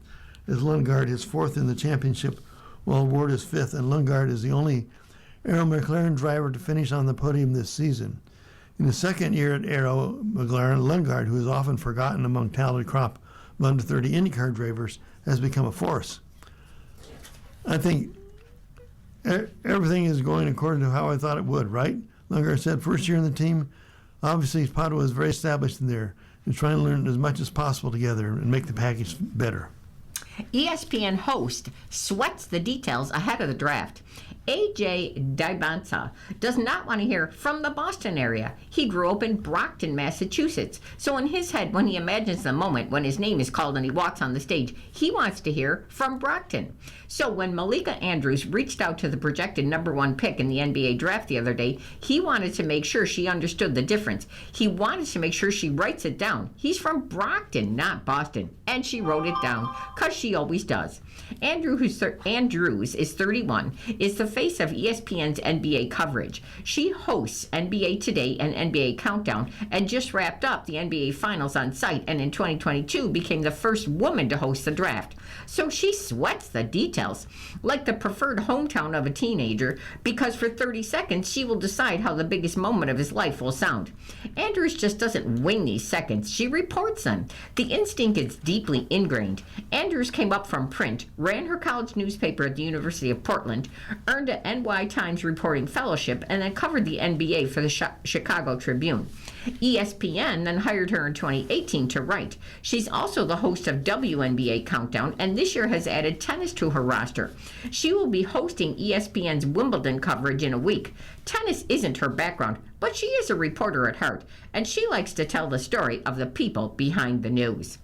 as Lundgaard is 4th in the championship, while O'Ward is 5th, and Lundgaard is the only Arrow McLaren driver to finish on the podium this season. In his second year at Arrow McLaren, Lundgaard, who is often forgotten among talented crop of under 30 IndyCar drivers, has become a force. I think everything is going according to how I thought it would, right? Lundgaard said, first year in the team, obviously Pato is very established in there and trying to learn as much as possible together and make the package better. ESPN host sweats the details ahead of the draft. AJ Dybantsa does not want to hear from the Boston area. He grew up in Brockton, Massachusetts. So in his head, when he imagines the moment when his name is called and he walks on the stage, he wants to hear from Brockton. So when Malika Andrews reached out to the projected number 1 pick in the NBA draft the other day, he wanted to make sure she understood the difference. He wanted to make sure she writes it down. He's from Brockton, not Boston. And she wrote it down, because she always does. Andrews is 31, is the face of ESPN's NBA coverage. She hosts NBA Today and NBA Countdown, and just wrapped up the NBA Finals on site, and in 2022 became the first woman to host the draft. So she sweats the details, like the preferred hometown of a teenager, because for 30 seconds she will decide how the biggest moment of his life will sound. Andrews just doesn't wing these seconds, she reports them. The instinct is deeply ingrained. Andrews came up from print, ran her college newspaper at the University of Portland, earned an NY Times reporting fellowship, and then covered the NBA for the Chicago Tribune. ESPN then hired her in 2018 to write. She's also the host of WNBA Countdown, and this year has added tennis to her roster. She will be hosting ESPN's Wimbledon coverage in a week. Tennis isn't her background, but she is a reporter at heart, and she likes to tell the story of the people behind the news.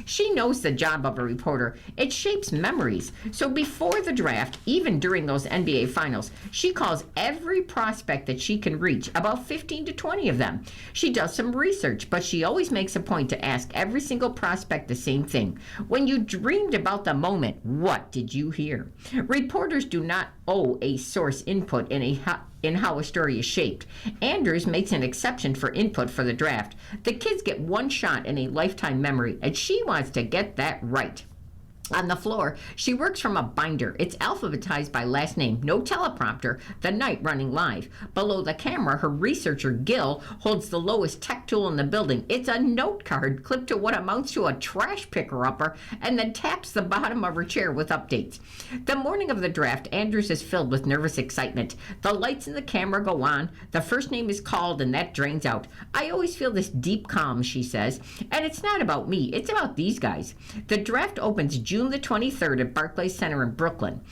She knows the job of a reporter. It shapes memories. So before the draft, even during those NBA finals, she calls every prospect that she can reach, about 15 to 20 of them. She does some research, but she always makes a point to ask every single prospect the same thing. When you dreamed about the moment, what did you hear? Reporters do not owe a source input in how a story is shaped. Andrews makes an exception for input for the draft. The kids get one shot in a lifetime memory, and she wants to get that right. On the floor, she works from a binder. It's alphabetized by last name, no teleprompter, the night running live. Below the camera, her researcher, Gil, holds the lowest tech tool in the building. It's a note card clipped to what amounts to a trash picker-upper and then taps the bottom of her chair with updates. The morning of the draft, Andrews is filled with nervous excitement. The lights in the camera go on. The first name is called and that drains out. I always feel this deep calm, she says. And it's not about me. It's about these guys. The draft opens June the 23rd at Barclays Center in Brooklyn.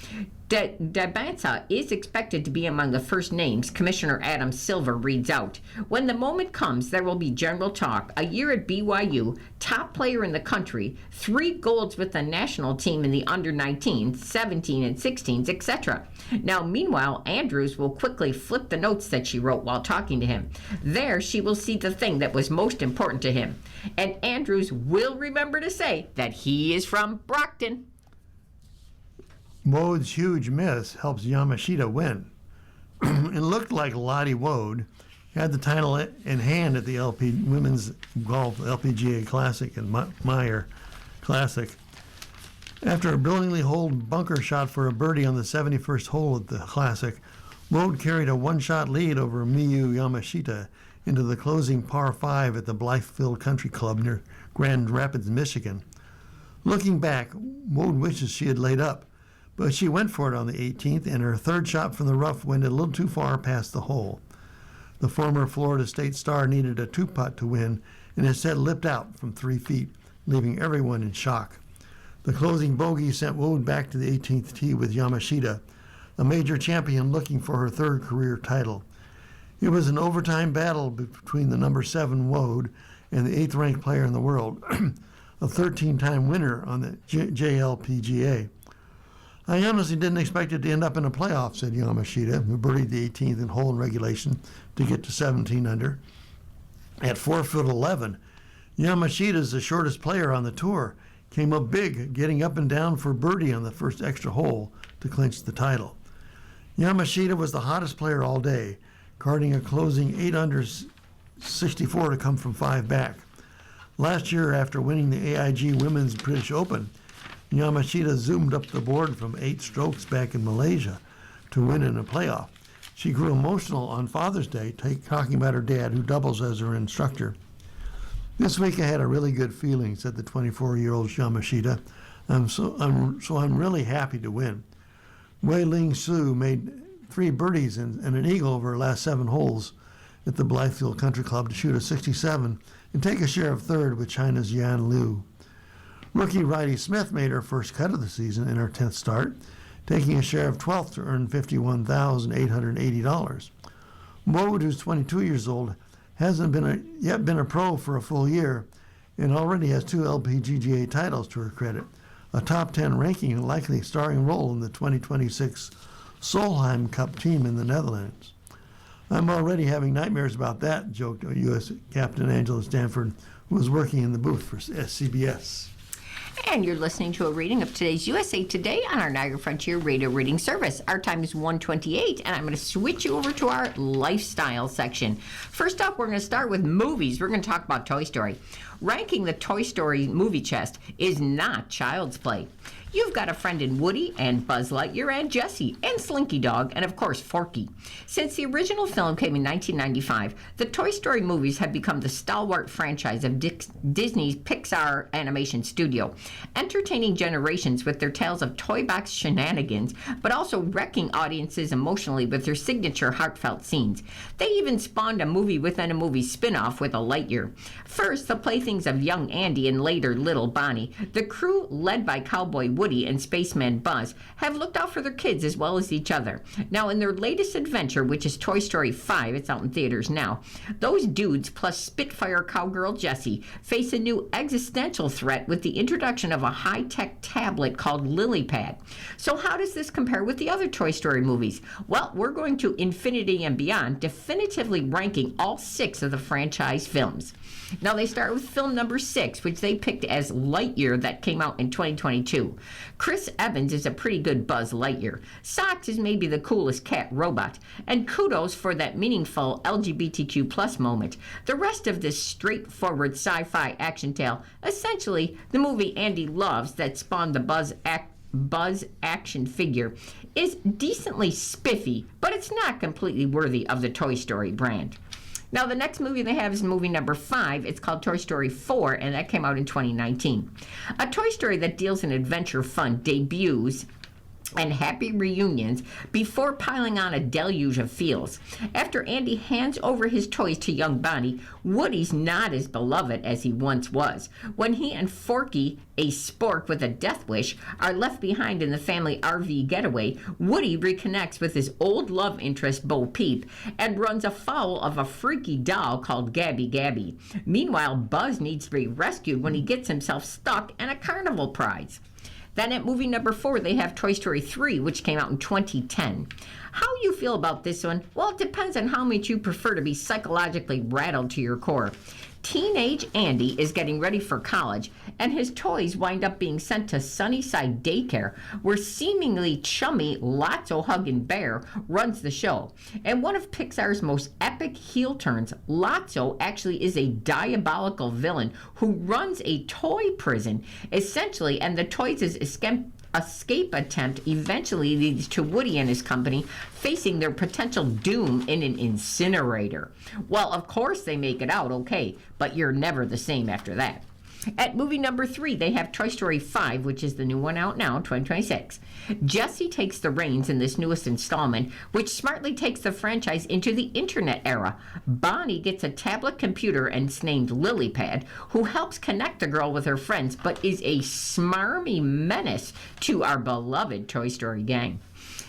Dabansa is expected to be among the first names Commissioner Adam Silver reads out. When the moment comes, there will be general talk. A year at BYU, top player in the country, 3 golds with the national team in the under-19s, 17 and 16s, etc. Now, meanwhile, Andrews will quickly flip the notes that she wrote while talking to him. There, she will see the thing that was most important to him. And Andrews will remember to say that he is from Brockton. Wode's huge miss helps Yamashita win. It looked like Lottie Wode had the title in hand at the Women's Golf LPGA Classic and Meyer Classic. After a brilliantly holed bunker shot for a birdie on the 71st hole at the Classic, Wode carried a one-shot lead over Miyu Yamashita into the closing par 5 at the Blythefield Country Club near Grand Rapids, Michigan. Looking back, Wode wishes she had laid up, but she went for it on the 18th, and her third shot from the rough went a little too far past the hole. The former Florida State star needed a 2-putt to win, and instead lipped out from 3 feet, leaving everyone in shock. The closing bogey sent Wode back to the 18th tee with Yamashita, a major champion looking for her 3rd career title. It was an overtime battle between the number 7 Wode and the 8th-ranked player in the world, a 13-time winner on the JLPGA. I honestly didn't expect it to end up in a playoff, said Yamashita, who birdied the 18th in hole in regulation to get to 17 under. At 4'11", Yamashita is the shortest player on the tour, came up big, getting up and down for birdie on the first extra hole to clinch the title. Yamashita was the hottest player all day, carding a closing 8 under 64 to come from 5 back. Last year, after winning the AIG Women's British Open, Yamashita zoomed up the board from 8 strokes back in Malaysia to win in a playoff. She grew emotional on Father's Day, talking about her dad, who doubles as her instructor. This week I had a really good feeling, said the 24-year-old Yamashita. I'm really happy to win. Wei Ling Su made 3 birdies and an eagle over her last 7 holes at the Blythefield Country Club to shoot a 67 and take a share of 3rd with China's Yan Liu. Rookie Riley Smith made her first cut of the season in her 10th start, taking a share of 12th to earn $51,880. Wode, who's 22 years old, hasn't yet been a pro for a full year and already has 2 LPGA titles to her credit, a top 10 ranking and likely starring role in the 2026 Solheim Cup team in the Netherlands. I'm already having nightmares about that, joked U.S. Captain Angela Stanford, who was working in the booth for CBS. And you're listening to a reading of today's USA Today on our Niagara Frontier Radio Reading Service. Our time is 1:28, and I'm going to switch you over to our lifestyle section. First up, we're going to start with movies. We're going to talk about Toy Story. Ranking the Toy Story movie chest is not child's play. You've got a friend in Woody and Buzz Lightyear and Jessie and Slinky Dog and, of course, Forky. Since the original film came in 1995, the Toy Story movies have become the stalwart franchise of Disney's Pixar animation studio, entertaining generations with their tales of toy box shenanigans, but also wrecking audiences emotionally with their signature heartfelt scenes. They even spawned a movie within a movie spin-off with a Lightyear. First, the playthings of young Andy and later little Bonnie, the crew led by Cowboy Woody and spaceman Buzz have looked out for their kids as well as each other. Now, in their latest adventure, which is Toy Story 5, it's out in theaters now, those dudes plus Spitfire cowgirl Jessie face a new existential threat with the introduction of a high-tech tablet called LilyPad. So how does this compare with the other Toy Story movies? Well, we're going to Infinity and Beyond, definitively ranking all 6 of the franchise films. Now, they start with film number 6, which they picked as Lightyear, that came out in 2022. Chris Evans is a pretty good Buzz Lightyear. Socks is maybe the coolest cat robot. And kudos for that meaningful LGBTQ plus moment. The rest of this straightforward sci-fi action tale, essentially the movie Andy loves that spawned the Buzz action figure, is decently spiffy, but it's not completely worthy of the Toy Story brand. Now, the next movie they have is movie number 5. It's called Toy Story 4, and that came out in 2019. A Toy Story that deals in adventure fun debuts and happy reunions before piling on a deluge of feels. After Andy hands over his toys to young Bonnie, Woody's not as beloved as he once was. When he and Forky, a spork with a death wish, are left behind in the family RV getaway, Woody reconnects with his old love interest Bo Peep and runs afoul of a freaky doll called Gabby Gabby. Meanwhile, Buzz needs to be rescued when he gets himself stuck in a carnival prize. Then at movie number 4, they have Toy Story 3, which came out in 2010. How you feel about this one? Well, it depends on how much you prefer to be psychologically rattled to your core. Teenage Andy is getting ready for college, and his toys wind up being sent to Sunnyside Daycare, where seemingly chummy Lotso-hugging Bear runs the show. And one of Pixar's most epic heel turns, Lotso actually is a diabolical villain who runs a toy prison, essentially, and the toys' escape attempt eventually leads to Woody and his company facing their potential doom in an incinerator. Well, of course they make it out okay, but you're never the same after that. At movie number 3, they have Toy Story 5, which is the new one out now, 2026. Jessie takes the reins in this newest installment, which smartly takes the franchise into the internet era. Bonnie gets a tablet computer and it's named LilyPad, who helps connect the girl with her friends, but is a smarmy menace to our beloved Toy Story gang.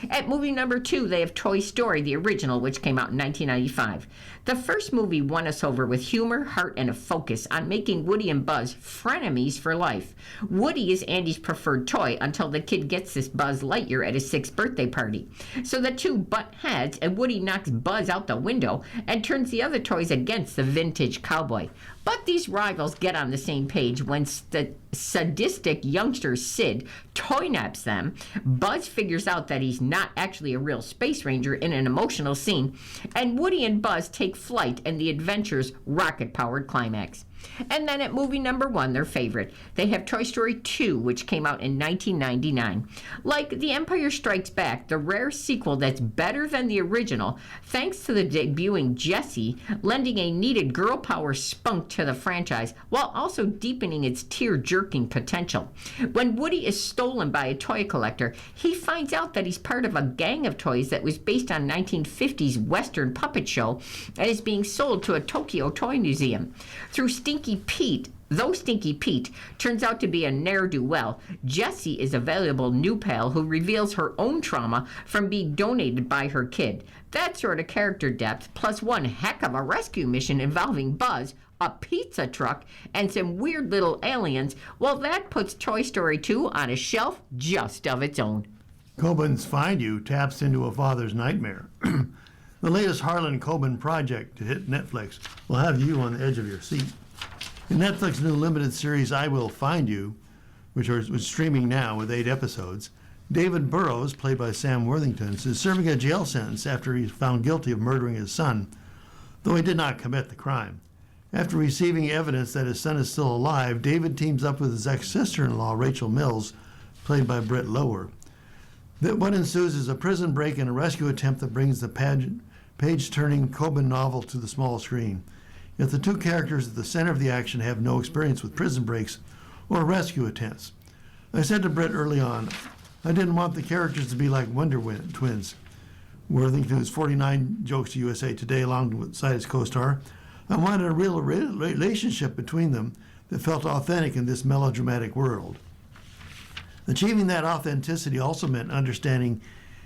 At movie number 2, they have Toy Story, the original, which came out in 1995. The first movie won us over with humor, heart, and a focus on making Woody and Buzz frenemies for life. Woody is Andy's preferred toy until the kid gets this Buzz Lightyear at his 6th birthday party. So the two butt heads, and Woody knocks Buzz out the window and turns the other toys against the vintage cowboy. But these rivals get on the same page when sadistic youngster Sid toy-naps them. Buzz figures out that he's not actually a real space ranger in an emotional scene, and Woody and Buzz take flight in the adventure's rocket-powered climax. And then at movie number 1, their favorite, they have Toy Story 2, which came out in 1999. Like The Empire Strikes Back, the rare sequel that's better than the original, thanks to the debuting Jessie, lending a needed girl power spunk to the franchise, while also deepening its tear-jerking potential. When Woody is stolen by a toy collector, he finds out that he's part of a gang of toys that was based on 1950s Western puppet show and is being sold to a Tokyo toy museum. Through Stinky Pete turns out to be a ne'er-do-well, Jessie is a valuable new pal who reveals her own trauma from being donated by her kid. That sort of character depth, plus one heck of a rescue mission involving Buzz, a pizza truck, and some weird little aliens, well, that puts Toy Story 2 on a shelf just of its own. Coben's Find You taps into a father's nightmare. The latest Harlan Coben project to hit Netflix will have you on the edge of your seat. In Netflix's new limited series, I Will Find You, which is streaming now with 8 episodes, David Burrows, played by Sam Worthington, is serving a jail sentence after he's found guilty of murdering his son, though he did not commit the crime. After receiving evidence that his son is still alive, David teams up with his ex-sister-in-law, Rachel Mills, played by Britt Lower. What ensues is a prison break and a rescue attempt that brings the page-turning Coben novel to the small screen. Yet the two characters at the center of the action have no experience with prison breaks or rescue attempts. I said to Britt early on, I didn't want the characters to be like Wonder Twins. Worthington, who's 49 jokes to USA Today alongside his co-star, I wanted a real relationship between them that felt authentic in this melodramatic world. Achieving that authenticity also meant understanding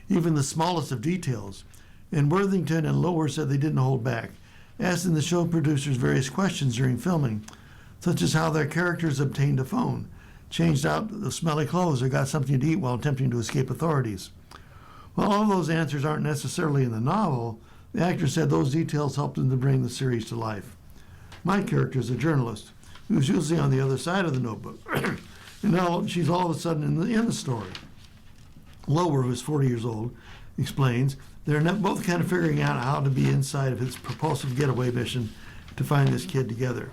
even the smallest of details, and Worthington and Lower said they didn't hold back, asking the show producers various questions during filming, such as how their characters obtained a phone, changed out the smelly clothes, or got something to eat while attempting to escape authorities. While all those answers aren't necessarily in the novel, the actor said those details helped him to bring the series to life. My character is a journalist who's usually on the other side of the notebook, and now she's all of a sudden in the story. Lower, who's 40 years old, explains they're both kind of figuring out how to be inside of his propulsive getaway mission to find this kid together.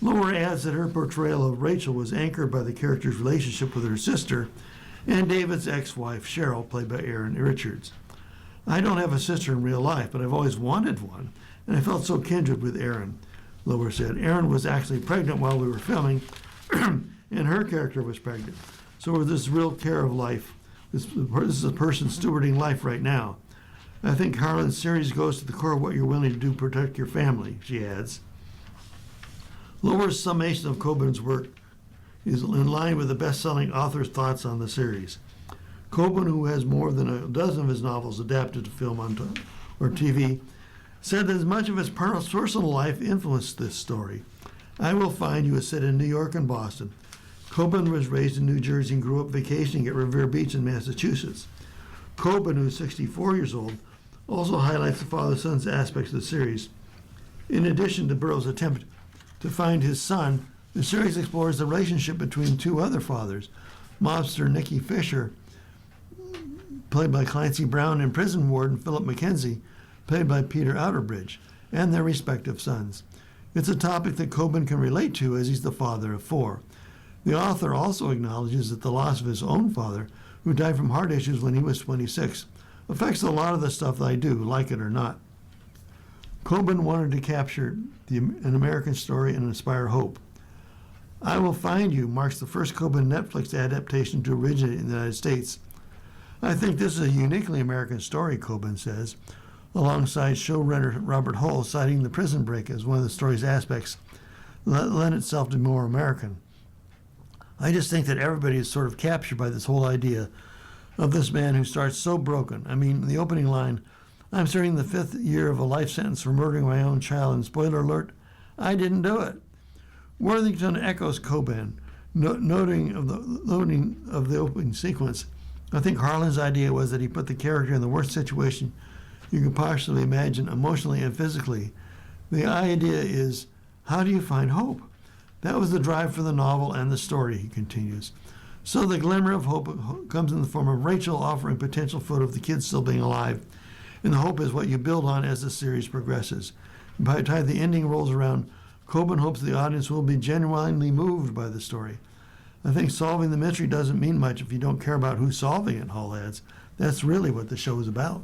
Lower adds that her portrayal of Rachel was anchored by the character's relationship with her sister and David's ex-wife, Cheryl, played by Erin Richards. I don't have a sister in real life, but I've always wanted one, and I felt so kindred with Erin, Lower said. Erin was actually pregnant while we were filming, and her character was pregnant. So with this real care of life, this is a person stewarding life right now. I think Harlan's series goes to the core of what you're willing to do to protect your family, she adds. Lower's summation of Coben's work is in line with the best-selling author's thoughts on the series. Coben, who has more than a dozen of his novels adapted to film or TV, said that as much of his personal life influenced this story. I Will Find You is set in New York and Boston. Coben was raised in New Jersey and grew up vacationing at Revere Beach in Massachusetts. Coben, who's 64 years old, also highlights the father-son's aspects of the series. In addition to Burroughs' attempt to find his son, the series explores the relationship between two other fathers, mobster Nicky Fisher, played by Clancy Brown, and prison warden Philip McKenzie, played by Peter Outerbridge, and their respective sons. It's a topic that Coben can relate to as he's the father of four. The author also acknowledges that the loss of his own father, who died from heart issues when he was 26, affects a lot of the stuff that I do, like it or not. Coben wanted to capture an American story and inspire hope. I Will Find You marks the first Coben Netflix adaptation to originate in the United States. I think this is a uniquely American story, Coben says, alongside showrunner Robert Hull, citing the prison break as one of the story's aspects that lend itself to more American. I just think that everybody is sort of captured by this whole idea of this man who starts so broken. I mean, the opening line, I'm serving the 5th year of a life sentence for murdering my own child, and spoiler alert, I didn't do it. Worthington echoes Coben, noting of the opening sequence. I think Harlan's idea was that he put the character in the worst situation you could possibly imagine, emotionally and physically. The idea is, how do you find hope? That was the drive for the novel and the story, he continues. So the glimmer of hope comes in the form of Rachel offering potential food of the kids still being alive, and the hope is what you build on as the series progresses. And by the time the ending rolls around, Coben hopes the audience will be genuinely moved by the story. I think solving the mystery doesn't mean much if you don't care about who's solving it, Hall adds. That's really what the show is about.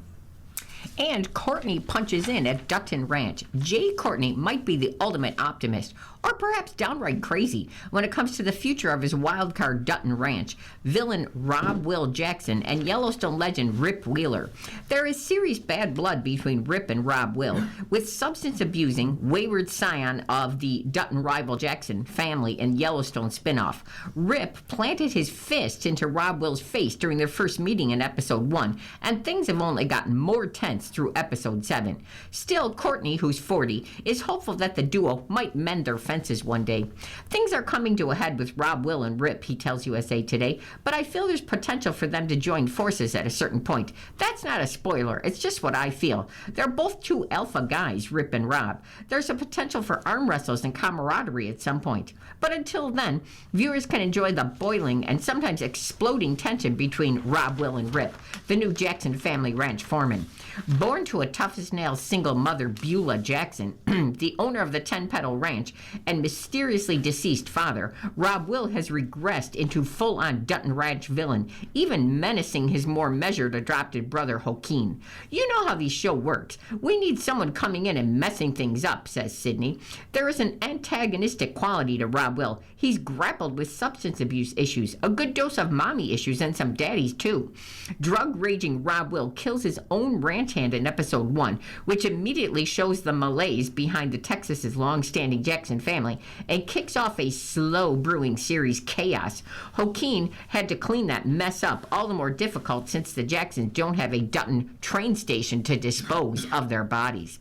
And Courtney punches in at Dutton Ranch. Jay Courtney might be the ultimate optimist, or perhaps downright crazy, when it comes to the future of his wild card Dutton Ranch. Villain Rob Will Jackson and Yellowstone legend Rip Wheeler. There is serious bad blood between Rip and Rob Will, with substance-abusing, wayward scion of the Dutton rival Jackson family and Yellowstone spinoff. Rip planted his fist into Rob Will's face during their first meeting in episode 1, and things have only gotten more tense through episode 7. Still, Courtney, who's 40, is hopeful that the duo might mend their fences one day. Things are coming to a head with Rob Will and Rip, he tells USA Today, but I feel there's potential for them to join forces at a certain point. That's not a spoiler, it's just what I feel. They're both two alpha guys, Rip and Rob. There's a potential for arm wrestles and camaraderie at some point. But until then, viewers can enjoy the boiling and sometimes exploding tension between Rob Will and Rip, the new Jackson family ranch foreman. Born to a tough-as-nails single mother, Beulah Jackson, the owner of the 10-Petal Ranch, and mysteriously deceased father, Rob Will has regressed into full-on Dutton Ranch villain, even menacing his more measured adopted brother, Joaquin. You know how this show works. We need someone coming in and messing things up, says Sidney. There is an antagonistic quality to Rob Will. He's grappled with substance abuse issues, a good dose of mommy issues, and some daddies, too. Drug-raging Rob Will kills his own ranch hand in episode 1, which immediately shows the malaise behind the Texas's long-standing Jackson family family and kicks off a slow brewing series chaos. Joaquin had to clean that mess up, all the more difficult since the Jacksons don't have a Dutton train station to dispose of their bodies.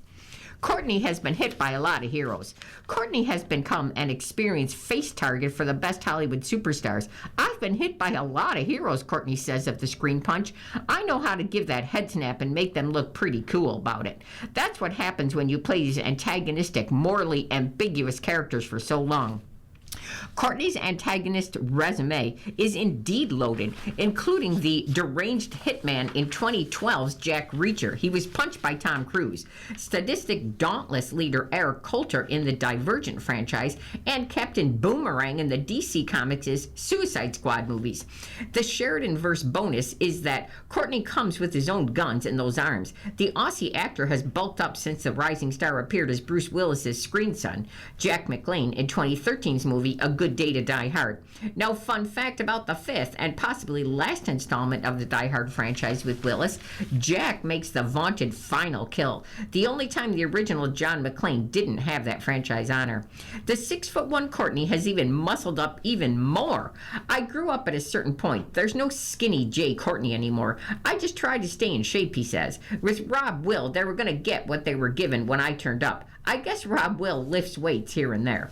Courtney has been hit by a lot of heroes. Courtney has become an experienced face target for the best Hollywood superstars. I've been hit by a lot of heroes, Courtney says of the Screen Punch. I know how to give that head snap and make them look pretty cool about it. That's what happens when you play these antagonistic, morally ambiguous characters for so long. Courtney's antagonist resume is indeed loaded, including the deranged hitman in 2012's Jack Reacher. He was punched by Tom Cruise. Sadistic Dauntless leader Eric Coulter in the Divergent franchise, and Captain Boomerang in the DC Comics' Suicide Squad movies. The Sheridan-verse bonus is that Courtney comes with his own guns and those arms. The Aussie actor has bulked up since the rising star appeared as Bruce Willis's screen son, Jack McLean, in 2013's movie A Good Day to Die Hard. Now, fun fact about the fifth and possibly last installment of the Die Hard franchise with Willis, Jack makes the vaunted final kill, the only time the original John McClane didn't have that franchise honor. The 6'1" Courtney has even muscled up even more. I grew up at a certain point. There's no skinny Jay Courtney anymore. I just tried to stay in shape, he says. With Rob Will, they were going to get what they were given when I turned up. I guess Rob Will lifts weights here and there.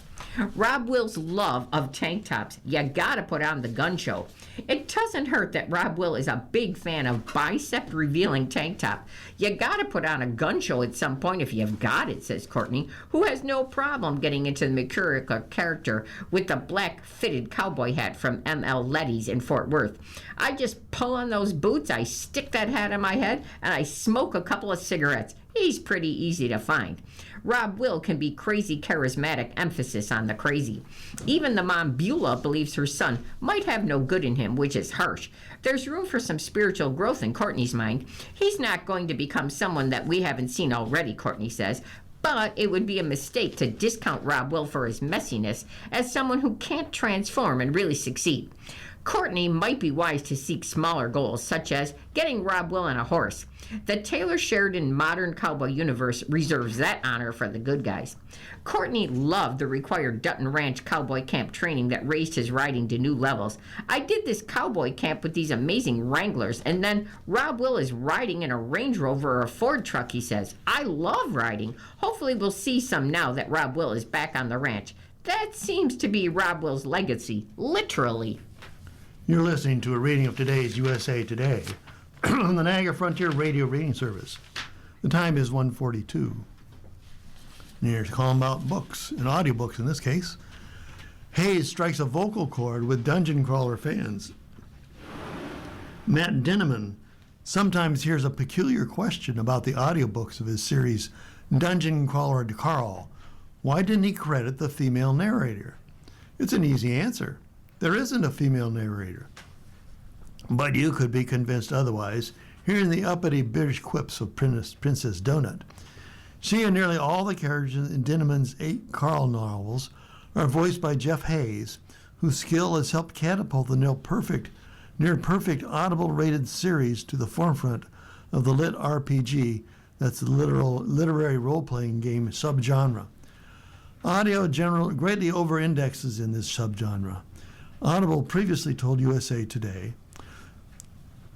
Rob Will's love of tank tops. You gotta put on the gun show. It doesn't hurt that Rob Will is a big fan of bicep-revealing tank top. You gotta put on a gun show at some point if you've got it, says Courtney, who has no problem getting into the mercurial character with the black fitted cowboy hat from M.L. Letty's in Fort Worth. I just pull on those boots, I stick that hat on my head, and I smoke a couple of cigarettes. He's pretty easy to find. Rob Will can be crazy charismatic, emphasis on the crazy. Even the mom Beulah believes her son might have no good in him, which is harsh. There's room for some spiritual growth in Courtney's mind. He's not going to become someone that we haven't seen already, Courtney says. But it would be a mistake to discount Rob Will for his messiness as someone who can't transform and really succeed. Courtney might be wise to seek smaller goals, such as getting Rob Will on a horse. The Taylor Sheridan modern cowboy universe reserves that honor for the good guys. Courtney loved the required Dutton Ranch cowboy camp training that raised his riding to new levels. I did this cowboy camp with these amazing Wranglers, and then Rob Will is riding in a Range Rover or a Ford truck, he says. I love riding. Hopefully we'll see some now that Rob Will is back on the ranch. That seems to be Rob Will's legacy, literally. You're listening to a reading of today's USA Today on the Niagara Frontier Radio Reading Service. The time is 1:42. And here's a column about books, and audiobooks in this case. Hayes strikes a vocal chord with Dungeon Crawler fans. Matt Dinneman sometimes hears a peculiar question about the audiobooks of his series Dungeon Crawler Carl. Why didn't he credit the female narrator? It's an easy answer. There isn't a female narrator. But you could be convinced otherwise, hearing the uppity British quips of Princess Donut. She and nearly all the characters in Dinneman's 8 Carl novels are voiced by Jeff Hayes, whose skill has helped catapult the near perfect audible rated series to the forefront of the lit RPG, that's the literary role-playing game subgenre. Audio greatly over-indexes in this subgenre. Audible previously told USA Today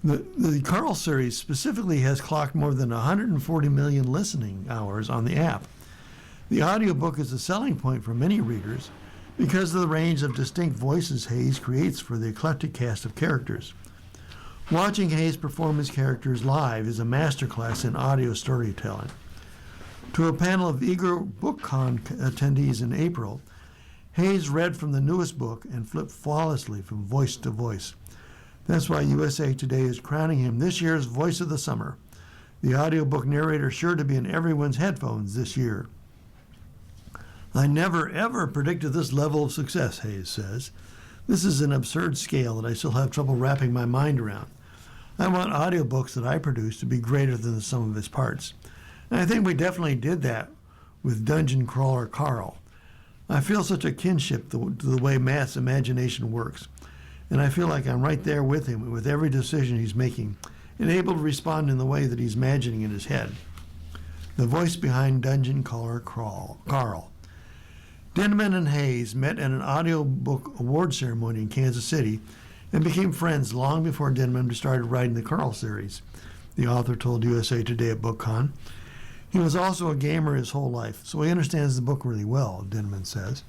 the Carl series specifically has clocked more than 140 million listening hours on the app. The audiobook is a selling point for many readers because of the range of distinct voices Hayes creates for the eclectic cast of characters. Watching Hayes perform his characters live is a masterclass in audio storytelling. To a panel of eager BookCon attendees in April, Hayes read from the newest book and flipped flawlessly from voice to voice. That's why USA Today is crowning him this year's Voice of the Summer. The audiobook narrator sure to be in everyone's headphones this year. I never ever predicted this level of success, Hayes says. This is an absurd scale that I still have trouble wrapping my mind around. I want audiobooks that I produce to be greater than the sum of its parts. And I think we definitely did that with Dungeon Crawler Carl. I feel such a kinship to the way Matt's imagination works, and I feel like I'm right there with him with every decision he's making and able to respond in the way that he's imagining in his head. The voice behind Dungeon Crawler Carl. Dinman and Hayes met at an audiobook award ceremony in Kansas City and became friends long before Dinman started writing the Carl series, the author told USA Today at BookCon. He was also a gamer his whole life, so he understands the book really well, Dinman says.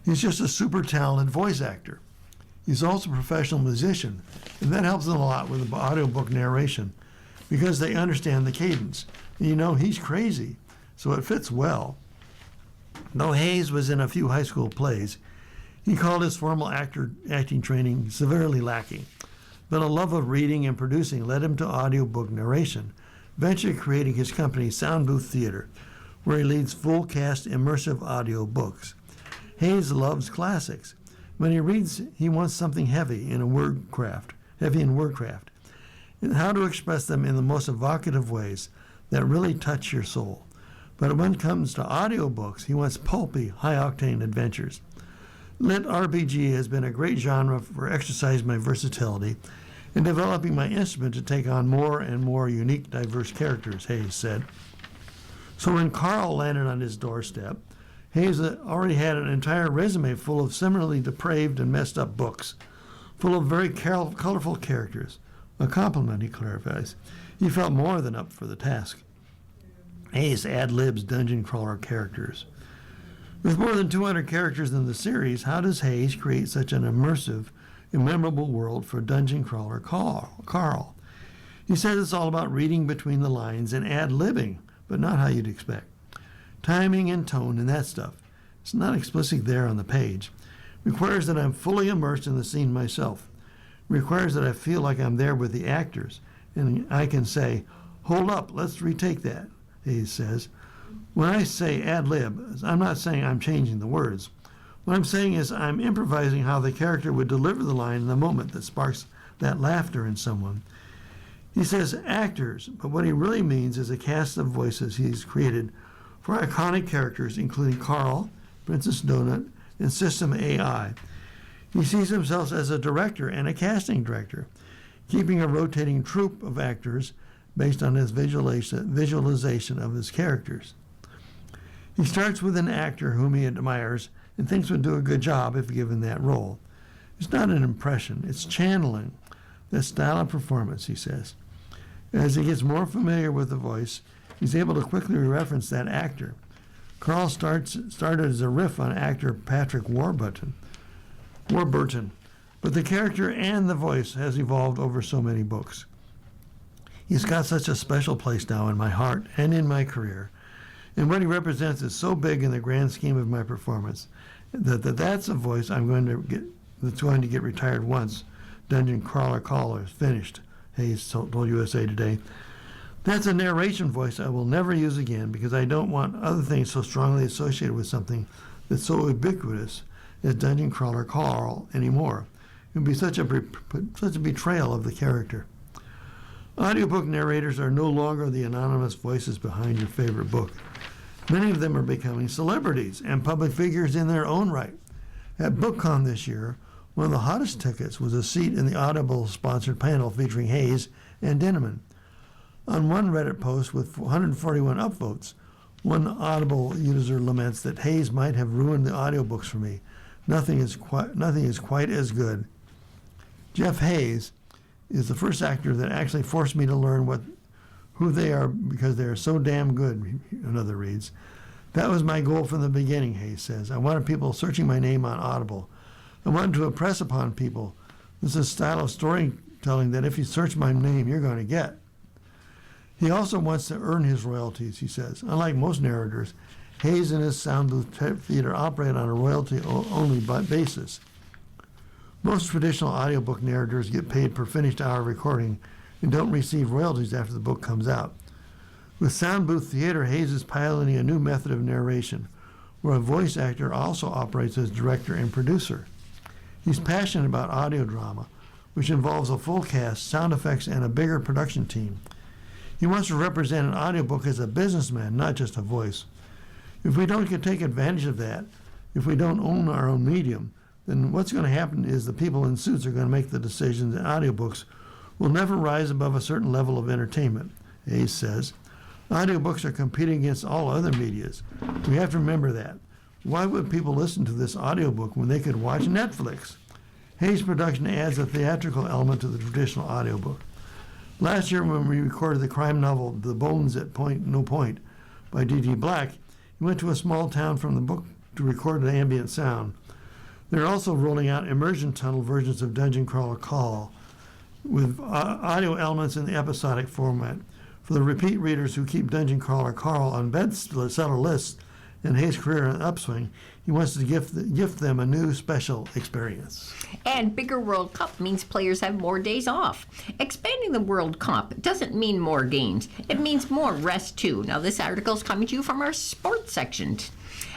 He's just a super talented voice actor. He's also a professional musician, and that helps him a lot with the audiobook narration because they understand the cadence. And you know, he's crazy, so it fits well. Though Hayes was in a few high school plays, he called his formal acting training severely lacking. But a love of reading and producing led him to audiobook narration, eventually creating his company Sound Booth Theater, where he leads full-cast immersive audio books. Hayes loves classics. When he reads, he wants something heavy in wordcraft, and how to express them in the most evocative ways that really touch your soul. But when it comes to audiobooks, he wants pulpy, high-octane adventures. Lit RPG has been a great genre for exercising my versatility and developing my instrument to take on more and more unique, diverse characters, Hayes said. So when Carl landed on his doorstep, Hayes already had an entire resume full of similarly depraved and messed up books, full of very colorful characters. A compliment, he clarifies. He felt more than up for the task. Hayes ad-libs dungeon crawler characters. With more than 200 characters in the series, how does Hayes create such an immersive and memorable world for dungeon crawler Carl? He says it's all about reading between the lines and ad-libbing, but not how you'd expect. Timing and tone and that stuff. It's not explicit there on the page. Requires that I'm fully immersed in the scene myself. Requires that I feel like I'm there with the actors, and I can say, hold up, let's retake that, Hayes says. When I say ad-lib, I'm not saying I'm changing the words. What I'm saying is I'm improvising how the character would deliver the line in the moment that sparks that laughter in someone. He says actors, but what he really means is a cast of voices he's created for iconic characters including Carl, Princess Donut, and System AI. He sees himself as a director and a casting director, keeping a rotating troupe of actors based on his visualization of his characters. He starts with an actor whom he admires and thinks would do a good job if given that role. It's not an impression, it's channeling that style of performance, he says. As he gets more familiar with the voice, he's able to quickly reference that actor. Carl started as a riff on actor Patrick Warburton, but the character and the voice has evolved over so many books. He's got such a special place now in my heart and in my career, and what he represents is so big in the grand scheme of my performance that's a voice that's going to get retired once Dungeon Crawler Caller is finished, Hayes told USA Today. That's a narration voice I will never use again because I don't want other things so strongly associated with something that's so ubiquitous as Dungeon Crawler Carl anymore. It would be such a betrayal of the character. Audiobook narrators are no longer the anonymous voices behind your favorite book. Many of them are becoming celebrities and public figures in their own right. At BookCon this year, one of the hottest tickets was a seat in the Audible-sponsored panel featuring Hayes and Dinman. On one Reddit post with 141 upvotes, one Audible user laments that Hayes might have ruined the audiobooks for me. Nothing is quite as good. Jeff Hayes is the first actor that actually forced me to learn who they are because they are so damn good, another reads. That was my goal from the beginning, Hayes says. I wanted people searching my name on Audible. I wanted to impress upon people. This is a style of storytelling that if you search my name, you're going to get. He also wants to earn his royalties, he says. Unlike most narrators, Hayes and his Sound Booth Theater operate on a royalty-only basis. Most traditional audiobook narrators get paid per finished hour recording and don't receive royalties after the book comes out. With Sound Booth Theater, Hayes is piloting a new method of narration, where a voice actor also operates as director and producer. He's passionate about audio drama, which involves a full cast, sound effects, and a bigger production team. He wants to represent an audiobook as a businessman, not just a voice. If we don't take advantage of that, if we don't own our own medium, then what's going to happen is the people in suits are going to make the decisions, and audiobooks will never rise above a certain level of entertainment, Hayes says. Audiobooks are competing against all other medias. We have to remember that. Why would people listen to this audiobook when they could watch Netflix? Hayes Production adds a theatrical element to the traditional audiobook. Last year, when we recorded the crime novel The Bones at No Point by D.D. Black, he went to a small town from the book to record the ambient sound. They're also rolling out immersion tunnel versions of Dungeon Crawler Call with audio elements in the episodic format. For the repeat readers who keep Dungeon Crawler Carl on bestseller lists and Hayes' career on upswing, he wants to gift them a new special experience. And bigger World Cup means players have more days off. Expanding the World Cup doesn't mean more games. It means more rest, too. Now, this article is coming to you from our sports section.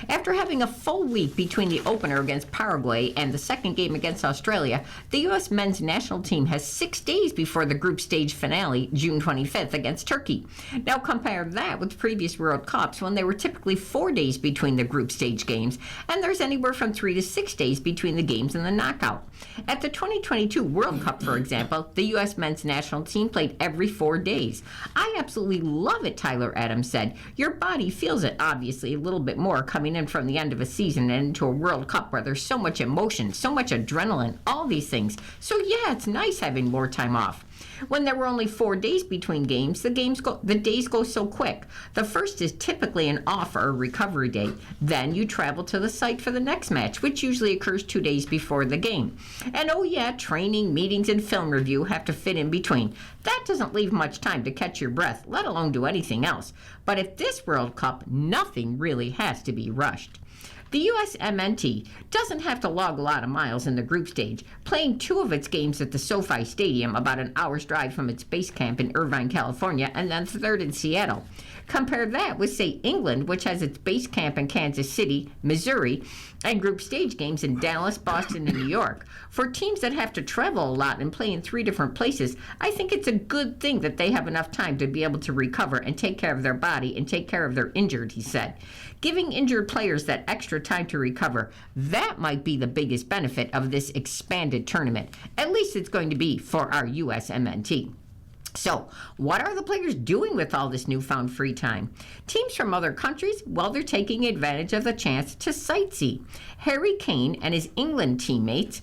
After having a full week between the opener against Paraguay and the second game against Australia, the U.S. men's national team has 6 days before the group stage finale, June 25th, against Turkey. Now compare that with previous World Cups when there were typically 4 days between the group stage games, and there's anywhere from 3 to 6 days between the games and the knockout. At the 2022 World Cup, for example, the U.S. men's national team played every 4 days. I absolutely love it, Tyler Adams said. Your body feels it, obviously, a little bit more coming in from the end of a season and into a World Cup where there's so much emotion, so much adrenaline, all these things. So yeah, it's nice having more time off. When there were only 4 days between games, the days go so quick. The first is typically an off or a recovery day. Then you travel to the site for the next match, which usually occurs 2 days before the game. And oh yeah, training, meetings, and film review have to fit in between. That doesn't leave much time to catch your breath, let alone do anything else. But at this World Cup, nothing really has to be rushed. The USMNT doesn't have to log a lot of miles in the group stage, playing 2 of its games at the SoFi Stadium, about an hour's drive from its base camp in Irvine, California, and then the third in Seattle. Compare that with, say, England, which has its base camp in Kansas City, Missouri, and group stage games in Dallas, Boston, and New York. For teams that have to travel a lot and play in 3 different places, I think it's a good thing that they have enough time to be able to recover and take care of their body and take care of their injured, he said. Giving injured players that extra time to recover, that might be the biggest benefit of this expanded tournament. At least it's going to be for our USMNT. So, what are the players doing with all this newfound free time? Teams from other countries, well, they're taking advantage of the chance to sightsee. Harry Kane and his England teammates,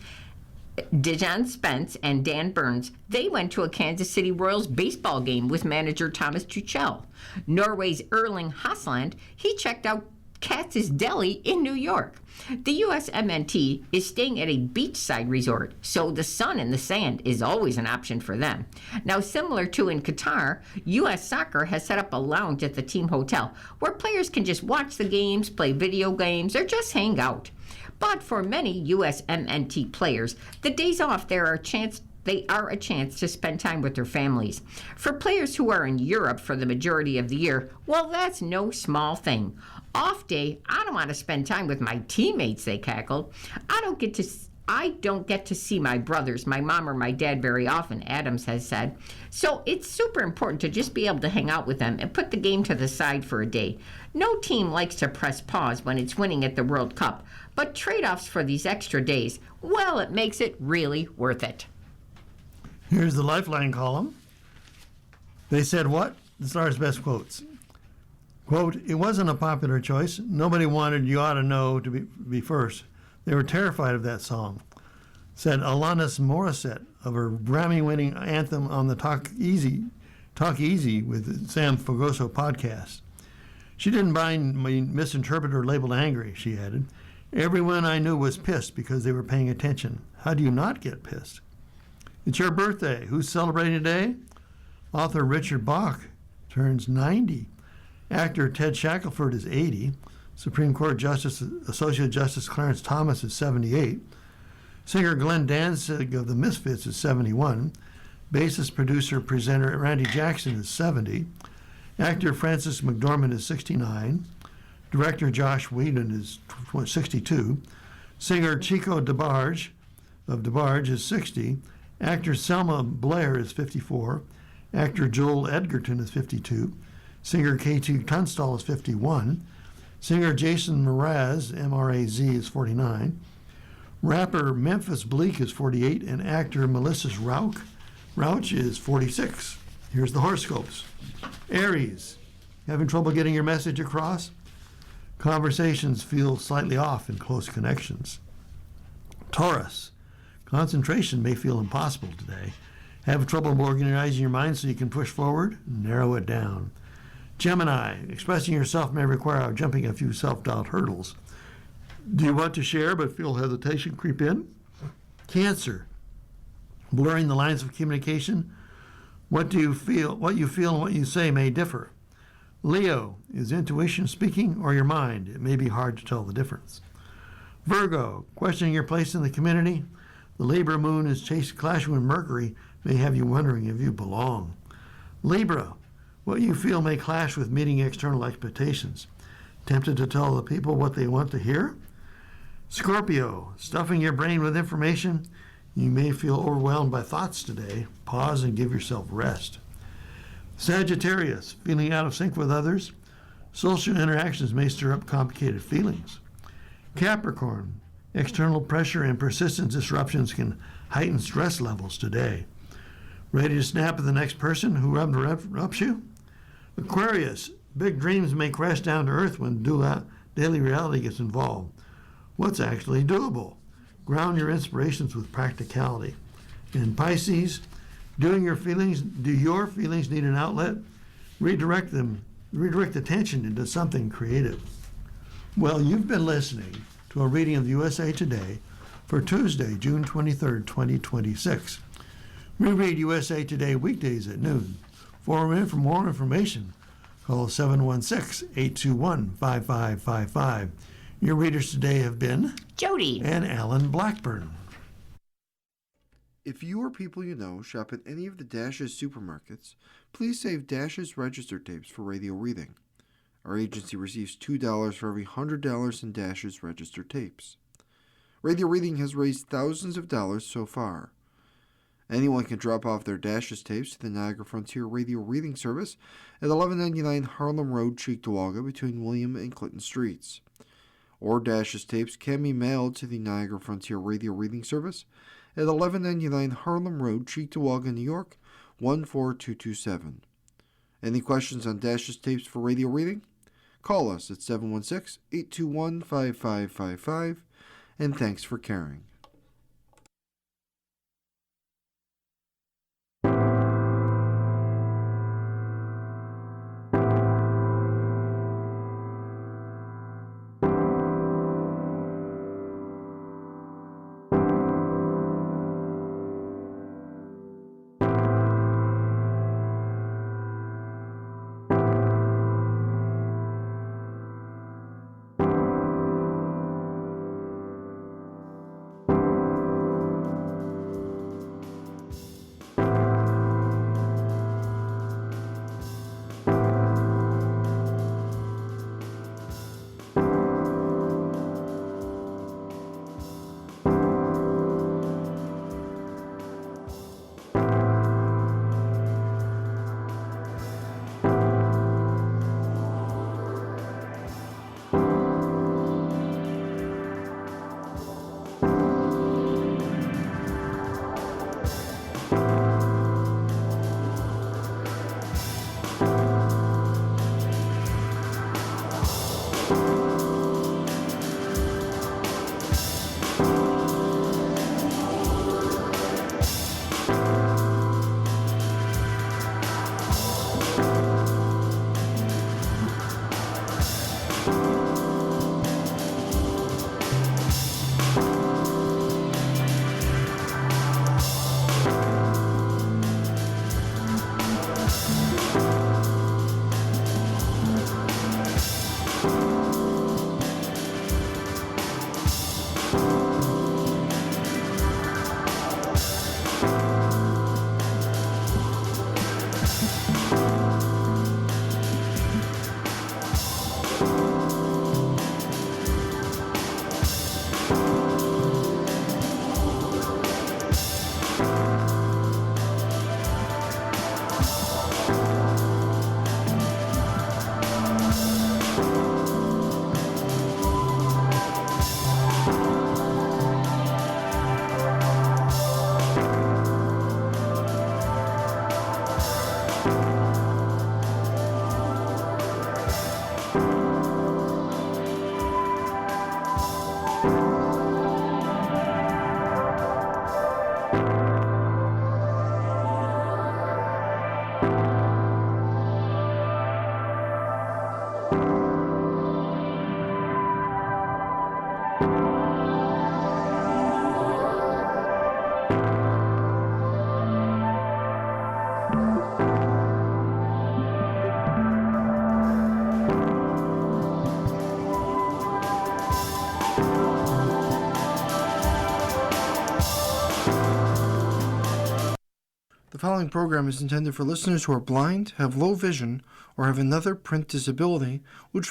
Dejan Spence and Dan Burns, they went to a Kansas City Royals baseball game with manager Thomas Tuchel. Norway's Erling Haaland, he checked out Katz's Deli in New York. The USMNT is staying at a beachside resort, so the sun and the sand is always an option for them. Now, similar to in Qatar, U.S. Soccer has set up a lounge at the team hotel where players can just watch the games, play video games, or just hang out. But for many USMNT players, the days off they are a chance to spend time with their families. For players who are in Europe for the majority of the year, well, that's no small thing. Off day, I don't want to spend time with my teammates, they cackled. I don't get to see my brothers, my mom, or my dad very often, Adams has said. So it's super important to just be able to hang out with them and put the game to the side for a day. No team likes to press pause when it's winning at the World Cup, but trade-offs for these extra days, well, it makes it really worth it. Here's the Lifeline column. They said what? The Star's best quotes. Quote, "It wasn't a popular choice. Nobody wanted You Ought to Know to be first. They were terrified of that song," said Alanis Morissette of her Grammy-winning anthem on the Talk Easy with Sam Fragoso podcast. "She didn't mind me misinterpreted or labeled angry," she added. "Everyone I knew was pissed because they were paying attention. How do you not get pissed?" It's your birthday. Who's celebrating today? Author Richard Bach turns 90. Actor Ted Shackelford is 80. Supreme Court Associate Justice Clarence Thomas is 78. Singer Glenn Danzig of the Misfits is 71. Bassist, producer, presenter Randy Jackson is 70. Actor Francis McDormand is 69. Director Josh Whedon is 62. Singer Chico DeBarge of DeBarge is 60. Actor Selma Blair is 54. Actor Joel Edgerton is 52. Singer K.T. Tunstall is 51. Singer Jason Mraz, M-R-A-Z, is 49. Rapper Memphis Bleak is 48. And actor Melissa Rauch is 46. Here's the horoscopes. Aries, having trouble getting your message across? Conversations feel slightly off in close connections. Taurus, concentration may feel impossible today. Have trouble organizing your mind so you can push forward? Narrow it down. Gemini, expressing yourself may require jumping a few self-doubt hurdles. Do you want to share but feel hesitation creep in? Cancer, blurring the lines of communication. What you feel and what you say may differ. Leo, is intuition speaking or your mind? It may be hard to tell the difference. Virgo, questioning your place in the community. The Libra moon is clashing with Mercury, may have you wondering if you belong. Libra, what you feel may clash with meeting external expectations. Tempted to tell the people what they want to hear? Scorpio, stuffing your brain with information. You may feel overwhelmed by thoughts today. Pause and give yourself rest. Sagittarius, feeling out of sync with others. Social interactions may stir up complicated feelings. Capricorn, external pressure and persistent disruptions can heighten stress levels today. Ready to snap at the next person who interrupts you? Aquarius, big dreams may crash down to earth when daily reality gets involved. What's actually doable? Ground your inspirations with practicality. And Pisces, do your feelings need an outlet? Redirect attention into something creative. Well, you've been listening to a reading of USA Today for Tuesday, June 23rd, 2026. We read USA Today weekdays at noon. For more information, call 716-821-5555. Your readers today have been Jody and Alan Blackburn. If you or people you know shop at any of the Dash's supermarkets, please save Dash's register tapes for radio reading. Our agency receives $2 for every $100 in Dash's register tapes. Radio reading has raised thousands of dollars so far. Anyone can drop off their Dash's tapes to the Niagara Frontier Radio Reading Service at 1199 Harlem Road, Cheektowaga, between William and Clinton Streets. Or Dash's tapes can be mailed to the Niagara Frontier Radio Reading Service at 1199 Harlem Road, Cheektowaga, New York, 14227. Any questions on Dash's tapes for radio reading? Call us at 716-821-5555, and thanks for caring. following program is intended for listeners who are blind, have low vision, or have another print disability, which may